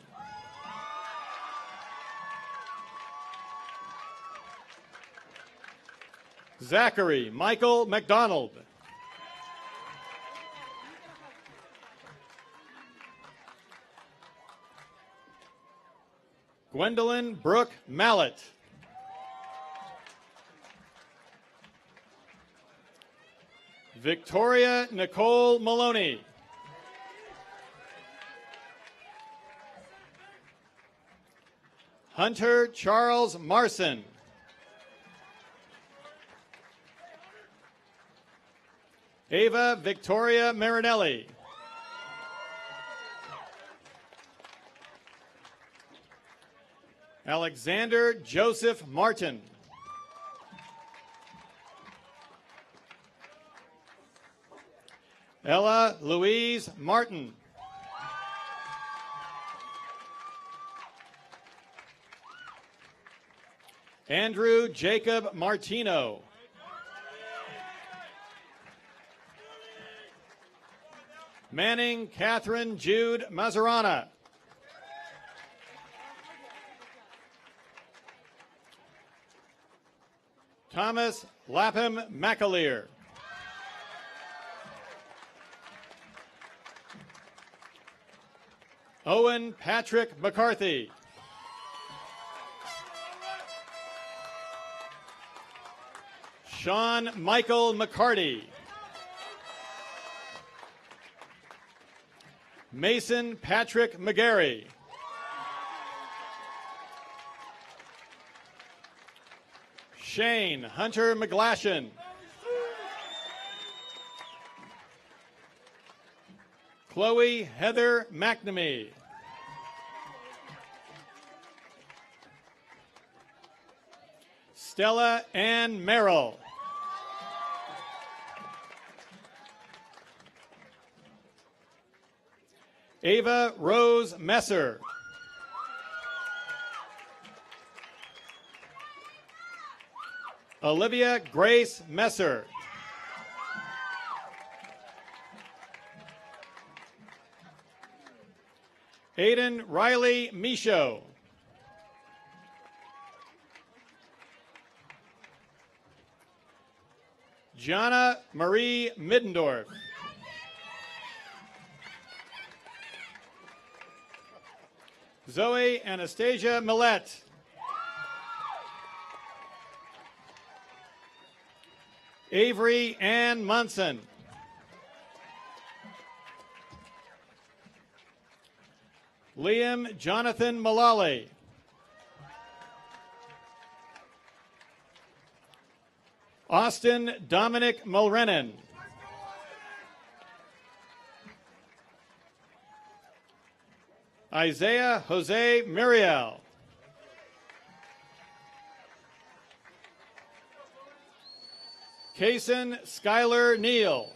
Speaker 10: Zachary Michael McDonald. Gwendolyn Brooke Mallet. Victoria Nicole Maloney. Hunter Charles Marson. Ava Victoria Marinelli. Alexander Joseph Martin. Ella Louise Martin. Andrew Jacob Martino. Manning Catherine Jude Mazarana. Thomas Lapham McAleer. Owen Patrick McCarthy. Sean Michael McCarty. Mason Patrick McGarry. Shane Hunter McGlashan. Chloe Heather McNamee. Stella Ann Merrill. Ava Rose Messer. Olivia Grace Messer. Aiden Riley Michaud. Jana Marie Middendorf. Zoe Anastasia Millette. Avery Ann Munson. Liam Jonathan Mullally. Austin Dominic Mulrennan. Isaiah Jose Muriel. Kaysen Skylar Neal.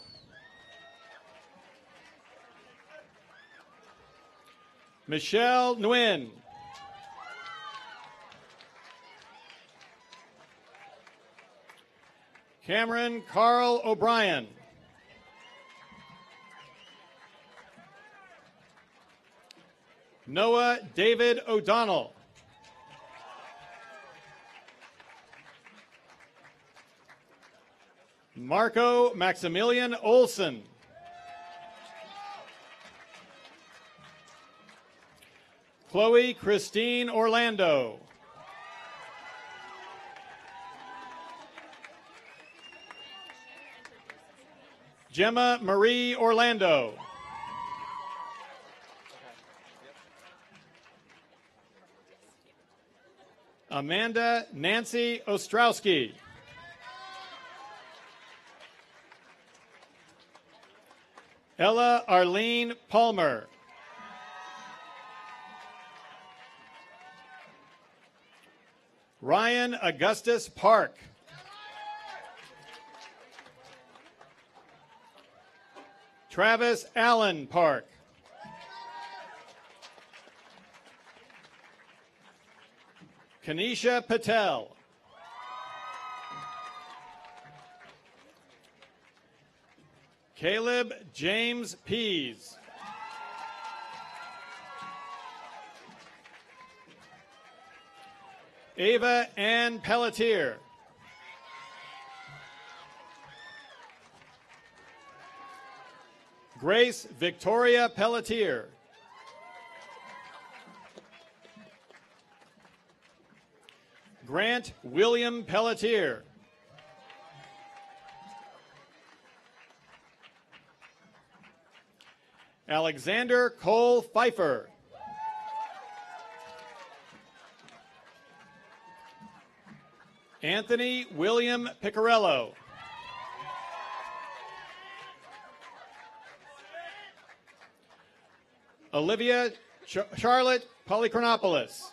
Speaker 10: Michelle Nguyen. Cameron Carl O'Brien. Noah David O'Donnell. Marco Maximilian Olson. Chloe Christine Orlando. Gemma Marie Orlando. Amanda Nancy Ostrowski. Ella Arlene Palmer. Ryan Augustus Park. Travis Allen Park. Kanisha Patel. Caleb James Pease. Ava Ann Pelletier. Grace Victoria Pelletier. Grant William Pelletier. Alexander Cole Pfeiffer. Anthony William Picarello. Olivia Charlotte Polychronopoulos.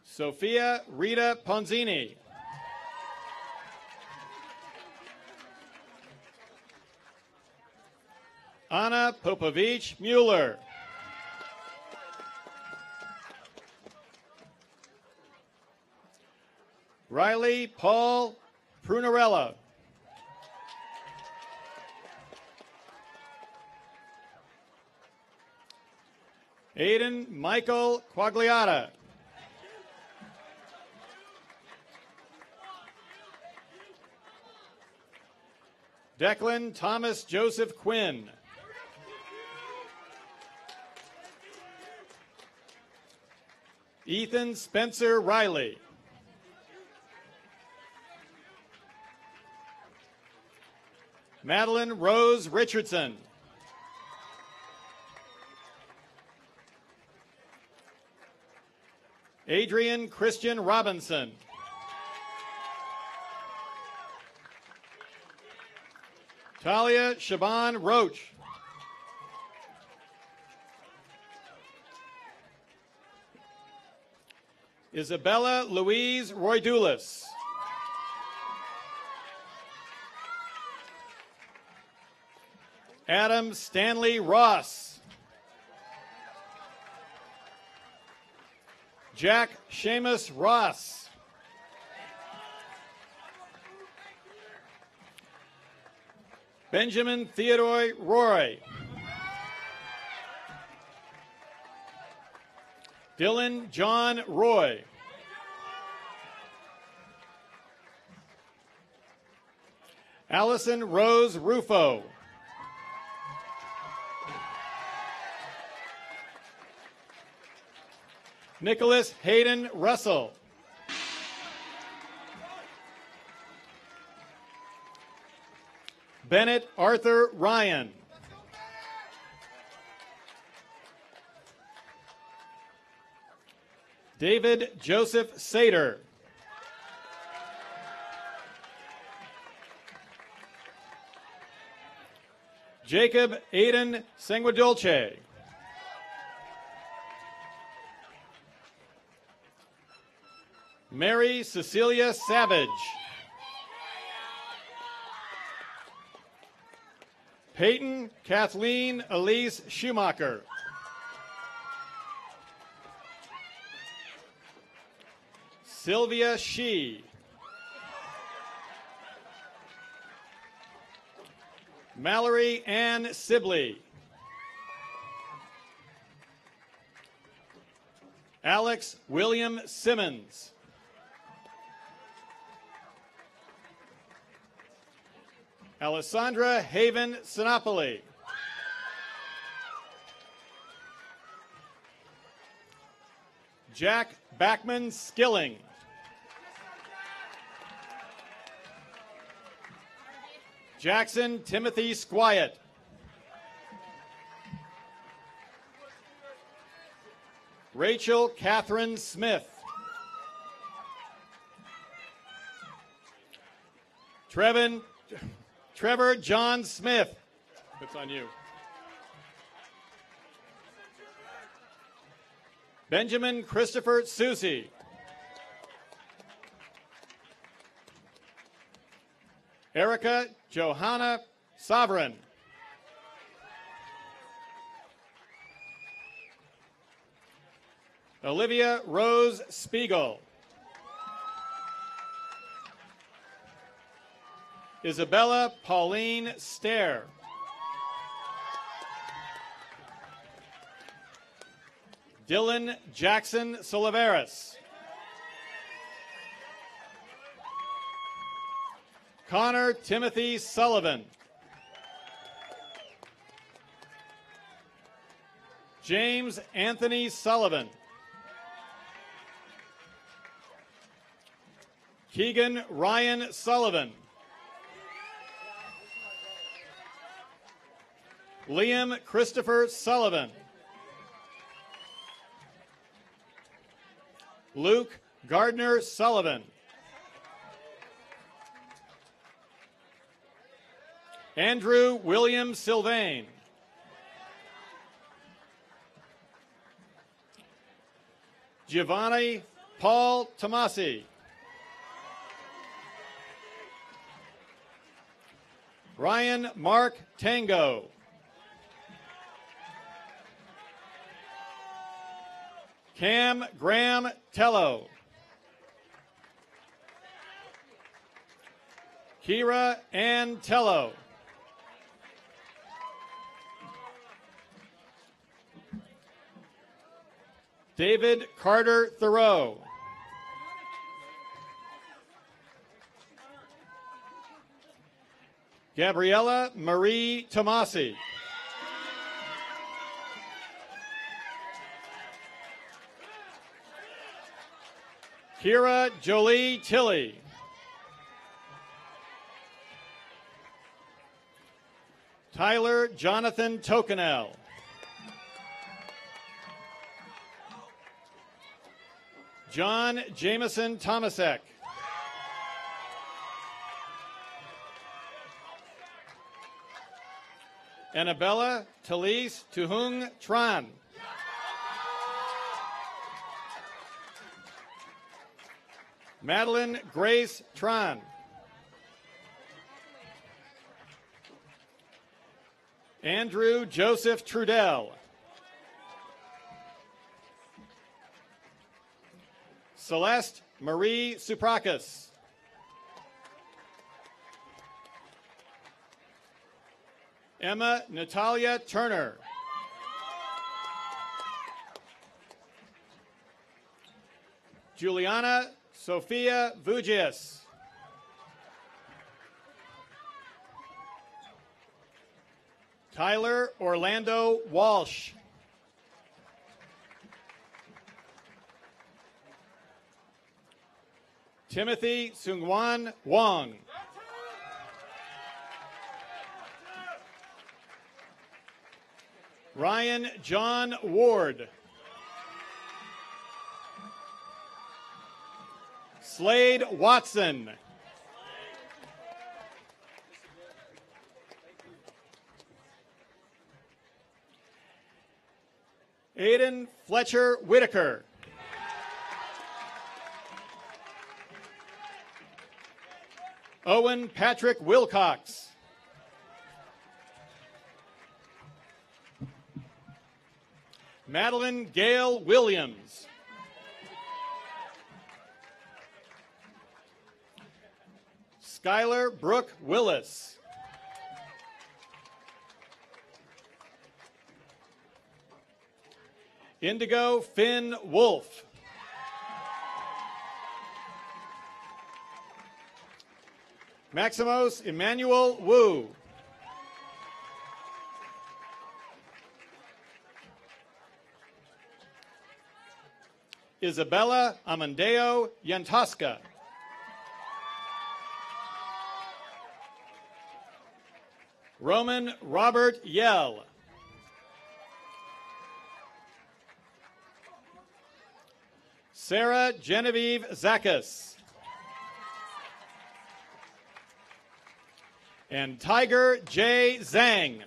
Speaker 10: Sophia Rita Ponzini. Anna Popovich Mueller. Riley Paul Prunarella. Aiden Michael Quagliata. Declan Thomas Joseph Quinn. Ethan Spencer Riley. Madeline Rose Richardson. Adrian Christian Robinson. Talia Shaban Roach. Isabella Louise Roydulis. Adam Stanley Ross. Jack Seamus Ross. Benjamin Theodore Roy. Dylan John Roy. Allison Rose Rufo. Nicholas Hayden Russell. Bennett Arthur Ryan. David Joseph Sater. Jacob Aiden Sanguadulce. Mary Cecilia Savage. Peyton Kathleen Elise Schumacher. Sylvia Shee. Mallory Ann Sibley. Alex William Simmons. Alessandra Haven Sinopoli. Jack Backman Skilling. Jackson Timothy Squiet. Rachel Catherine Smith. Trevor John Smith. It's on you. Benjamin Christopher Susi. Erica Johanna Sovereign. Olivia Rose Spiegel. Isabella Pauline Stair. Dylan Jackson Soliveris. Connor Timothy Sullivan. James Anthony Sullivan. Keegan Ryan Sullivan. Liam Christopher Sullivan. Luke Gardner Sullivan. Andrew William Sylvain. Giovanni Paul Tomasi. Ryan Mark Tango. Cam Graham Tello. Kira Ann Tello. David Carter Thoreau. Gabriella Marie Tomasi. Kira Jolie Tilley. Tyler Jonathan Tokenell. John Jameson Tomasek. Annabella Talise Tuhung Tran. Madeline Grace Tran. Andrew Joseph Trudell. Celeste Marie Suprakis. Emma Natalia Turner. Juliana Sophia Vugias. Tyler Orlando Walsh. Timothy Sungwan Wong. Ryan John Ward. Slade Watson. Aiden Fletcher Whitaker. Owen Patrick Wilcox. Madeline Gail Williams. Skylar Brooke Willis. Indigo Finn Wolf. Maximos Emmanuel Wu. Isabella Amandeo Yantoska. Roman Robert Yell. Sarah Genevieve Zakas. And Tiger J. Zhang.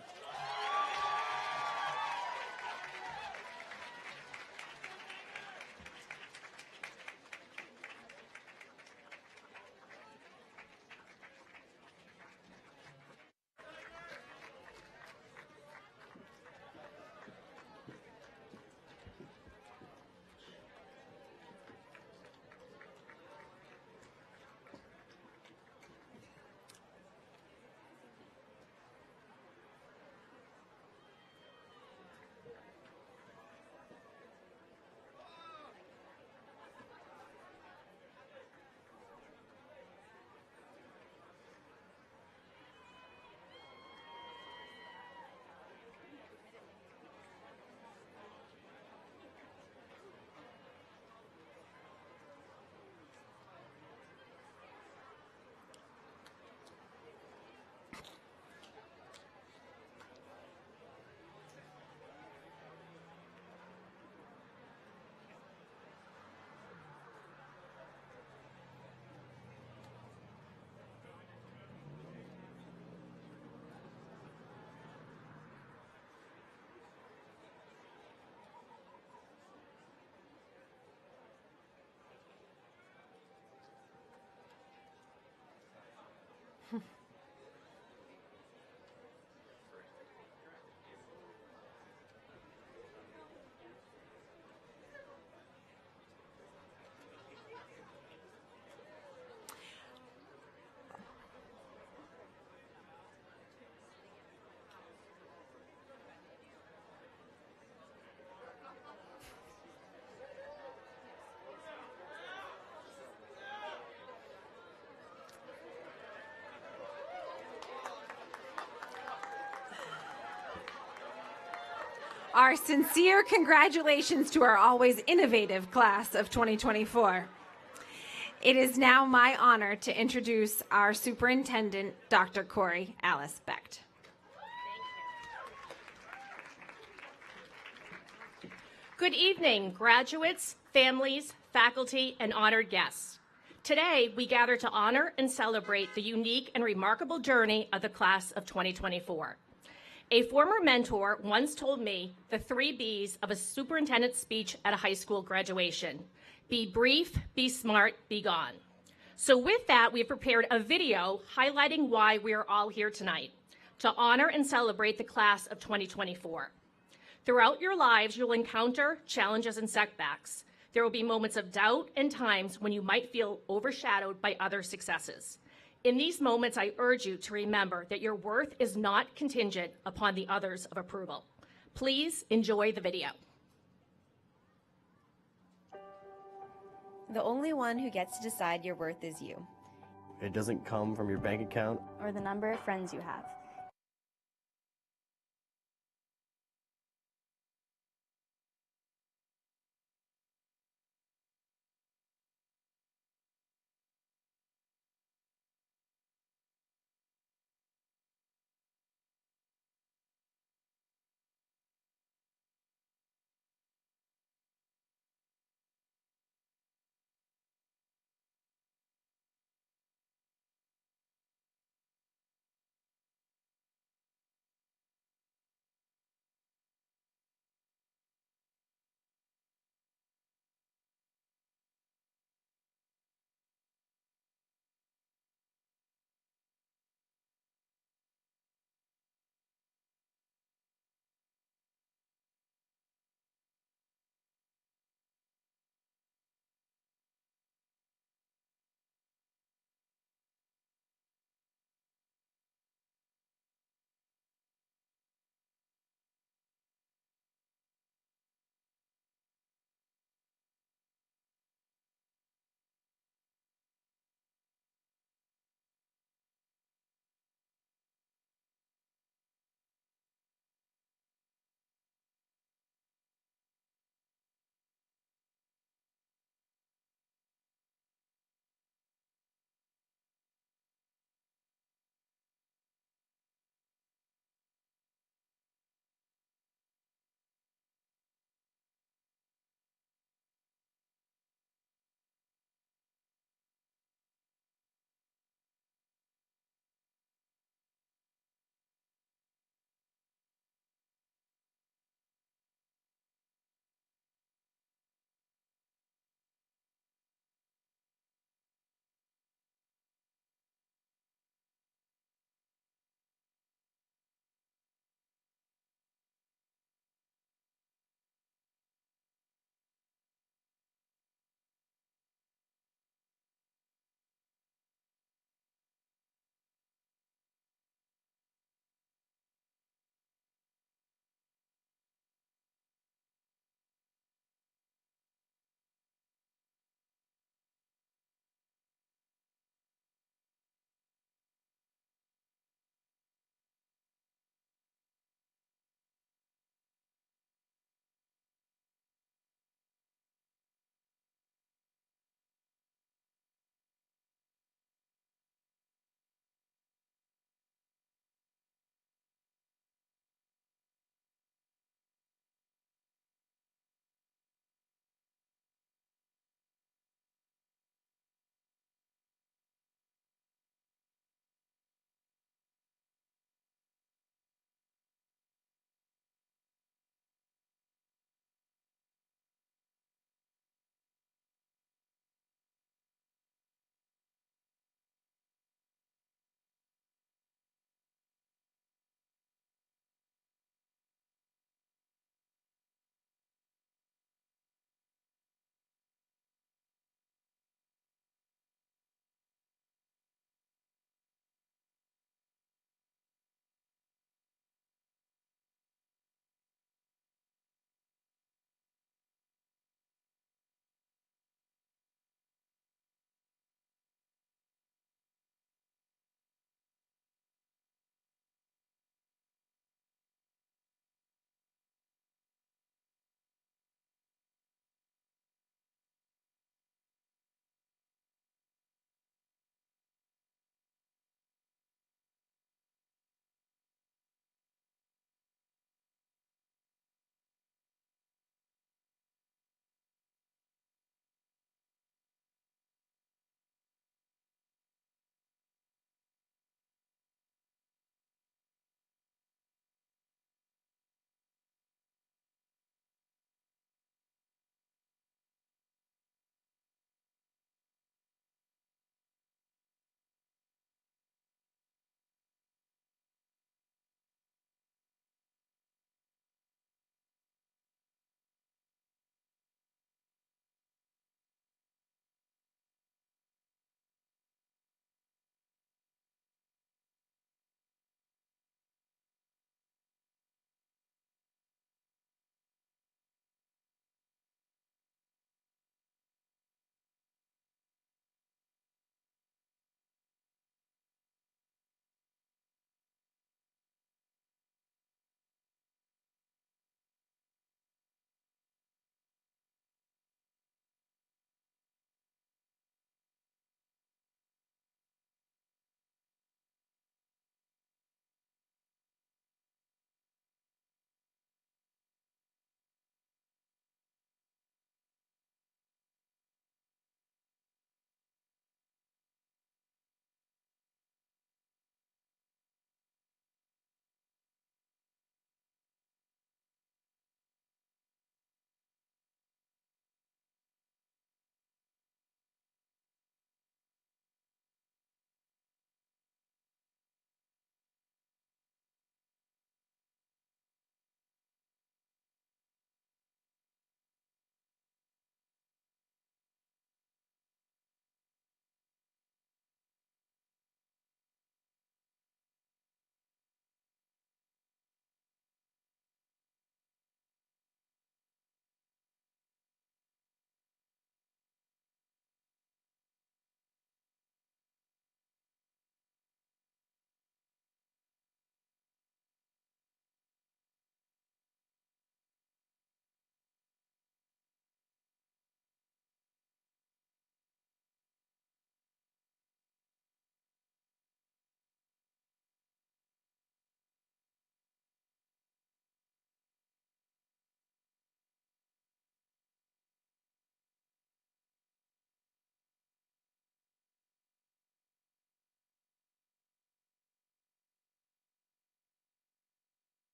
Speaker 1: Our sincere congratulations to our always innovative class of 2024. It is now my honor to introduce our superintendent, Dr. Corey Alice Becht.
Speaker 11: Good evening, graduates, families, faculty, and honored guests. Today, we gather to honor and celebrate the unique and remarkable journey of the class of 2024. A former mentor once told me the 3 B's of a superintendent's speech at a high school graduation: be brief, be smart, be gone. So with that, we have prepared a video highlighting why we are all here tonight, to honor and celebrate the class of 2024. Throughout your lives, you'll encounter challenges and setbacks. There will be moments of doubt and times when you might feel overshadowed by other successes. In these moments, I urge you to remember that your worth is not contingent upon the others' of approval. Please enjoy the video.
Speaker 12: The only one who gets to decide your worth is you.
Speaker 13: It doesn't come from your bank account
Speaker 12: Or the number of friends you have.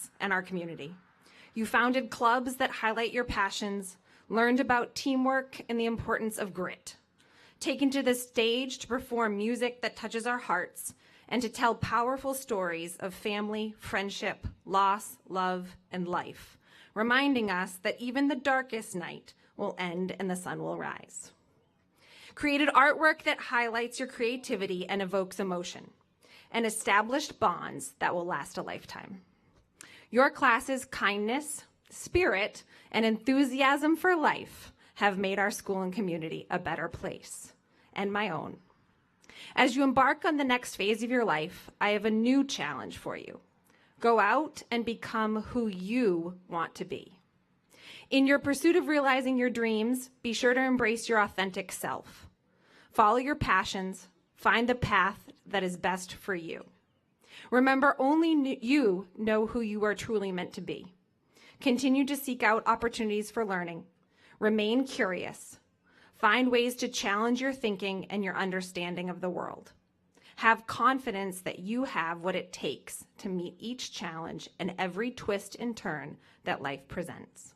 Speaker 1: us and our community. You founded clubs that highlight your passions, learned about teamwork and the importance of grit, taken to the stage to perform music that touches our hearts, and to tell powerful stories of family, friendship, loss, love, and life, reminding us that even the darkest night will end and the sun will rise. Created artwork that highlights your creativity and evokes emotion, and established bonds that will last a lifetime. Your class's kindness, spirit, and enthusiasm for life have made our school and community a better place, and my own. As you embark on the next phase of your life, I have a new challenge for you. Go out and become who you want to be. In your pursuit of realizing your dreams, be sure to embrace your authentic self. Follow your passions, find the path that is best for you. Remember, only you know who you are truly meant to be. Continue to seek out opportunities for learning. Remain curious. Find ways to challenge your thinking and your understanding of the world. Have confidence that you have what it takes to meet each challenge and every twist and turn that life presents.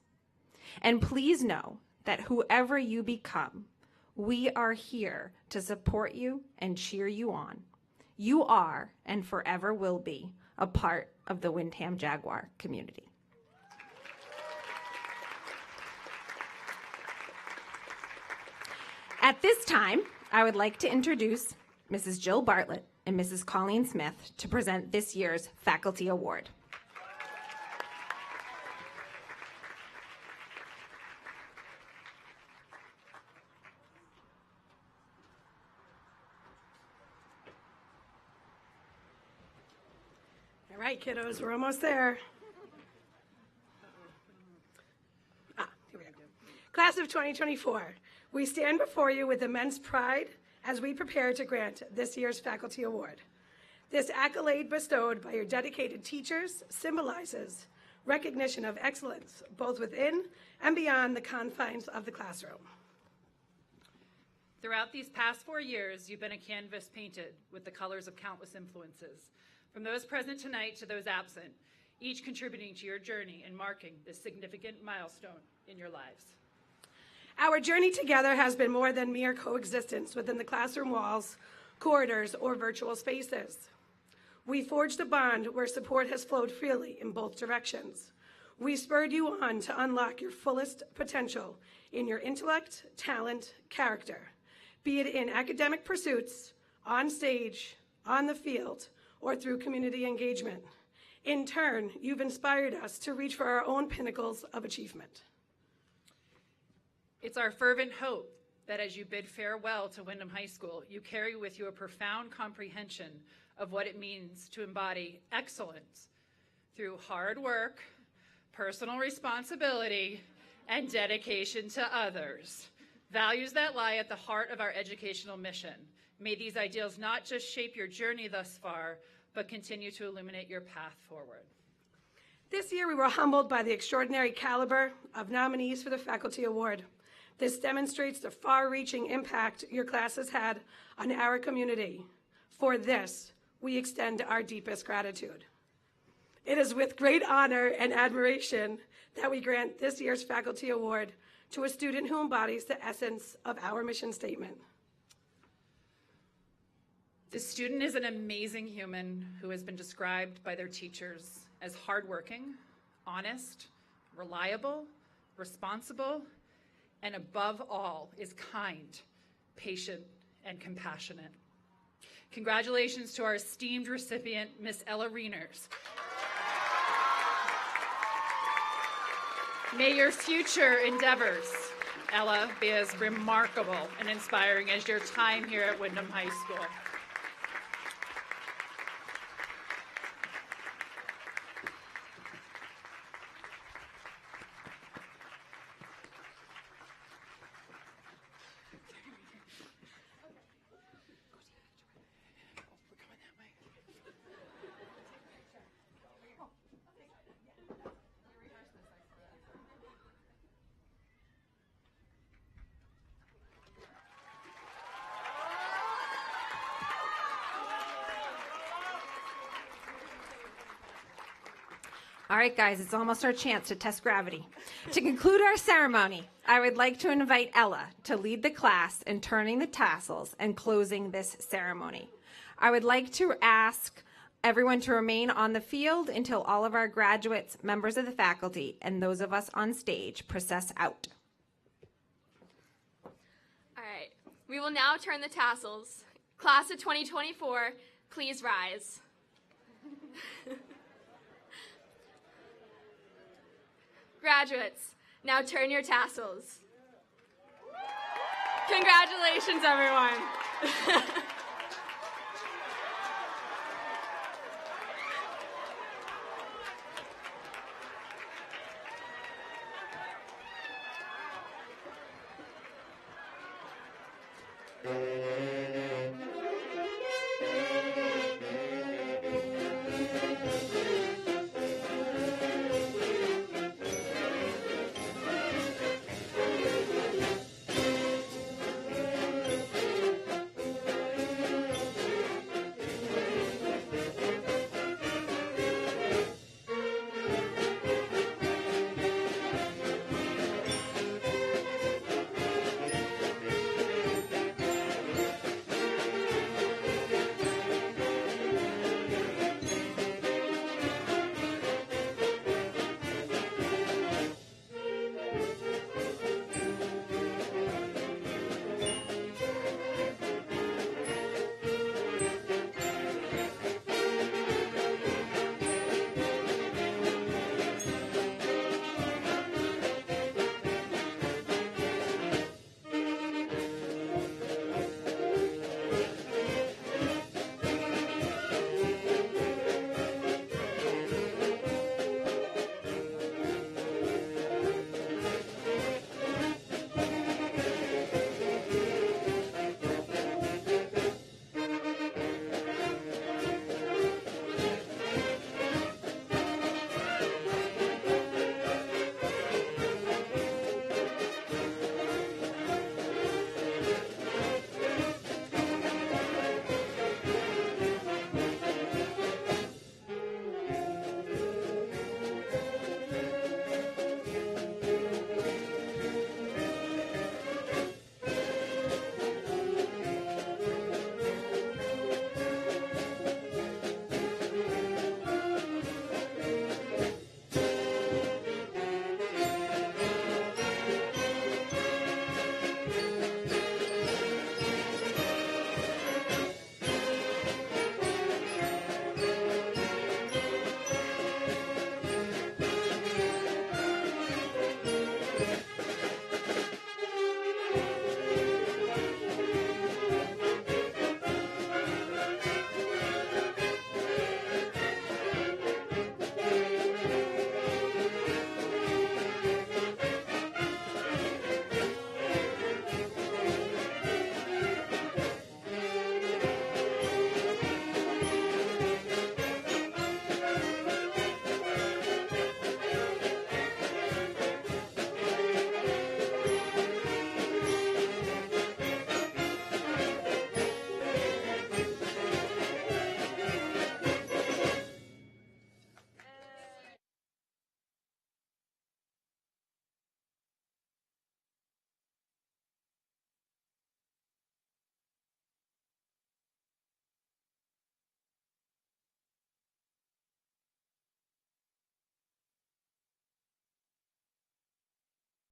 Speaker 1: And please know that whoever you become, we are here to support you and cheer you on. You are and forever will be a part of the Windham Jaguar community. At this time, I would like to introduce Mrs. Jill Bartlett and Mrs. Colleen Smith to present this year's Faculty Award.
Speaker 14: All right, kiddos, we're almost there. Here we go. Class of 2024, we stand before you with immense pride as we prepare to grant this year's Faculty Award. This accolade bestowed by your dedicated teachers symbolizes recognition of excellence both within and beyond the confines of the classroom.
Speaker 15: Throughout these past 4 years, you've been a canvas painted with the colors of countless influences, from those present tonight to those absent, each contributing to your journey and marking this significant milestone in your lives.
Speaker 14: Our journey together has been more than mere coexistence within the classroom walls, corridors, or virtual spaces. We forged a bond where support has flowed freely in both directions. We spurred you on to unlock your fullest potential in your intellect, talent, character, be it in academic pursuits, on stage, on the field, or through community engagement. In turn, you've inspired us to reach for our own pinnacles of achievement.
Speaker 15: It's our fervent hope that as you bid farewell to Windham High School, you carry with you a profound comprehension of what it means to embody excellence through hard work, personal responsibility, and dedication to others, values that lie at the heart of our educational mission. May these ideals not just shape your journey thus far, but continue to illuminate your path forward.
Speaker 14: This year, we were humbled by the extraordinary caliber of nominees for the Faculty Award. This demonstrates the far-reaching impact your class has had on our community. For this, we extend our deepest gratitude. It is with great honor and admiration that we grant this year's Faculty Award to a student who embodies the essence of our mission statement.
Speaker 15: This student is an amazing human who has been described by their teachers as hardworking, honest, reliable, responsible, and above all is kind, patient, and compassionate. Congratulations to our esteemed recipient, Miss Ella Reiners. May your future endeavors, Ella, be as remarkable and inspiring as your time here at Windham High School.
Speaker 1: All right, guys, it's almost our chance to test gravity. To conclude our ceremony, I would like to invite Ella to lead the class in turning the tassels and closing this ceremony. I would like to ask everyone to remain on the field until all of our graduates, members of the faculty, and those of us on stage process out.
Speaker 7: All right, we will now turn the tassels. Class of 2024, please rise. Graduates, now turn your tassels. Congratulations, everyone.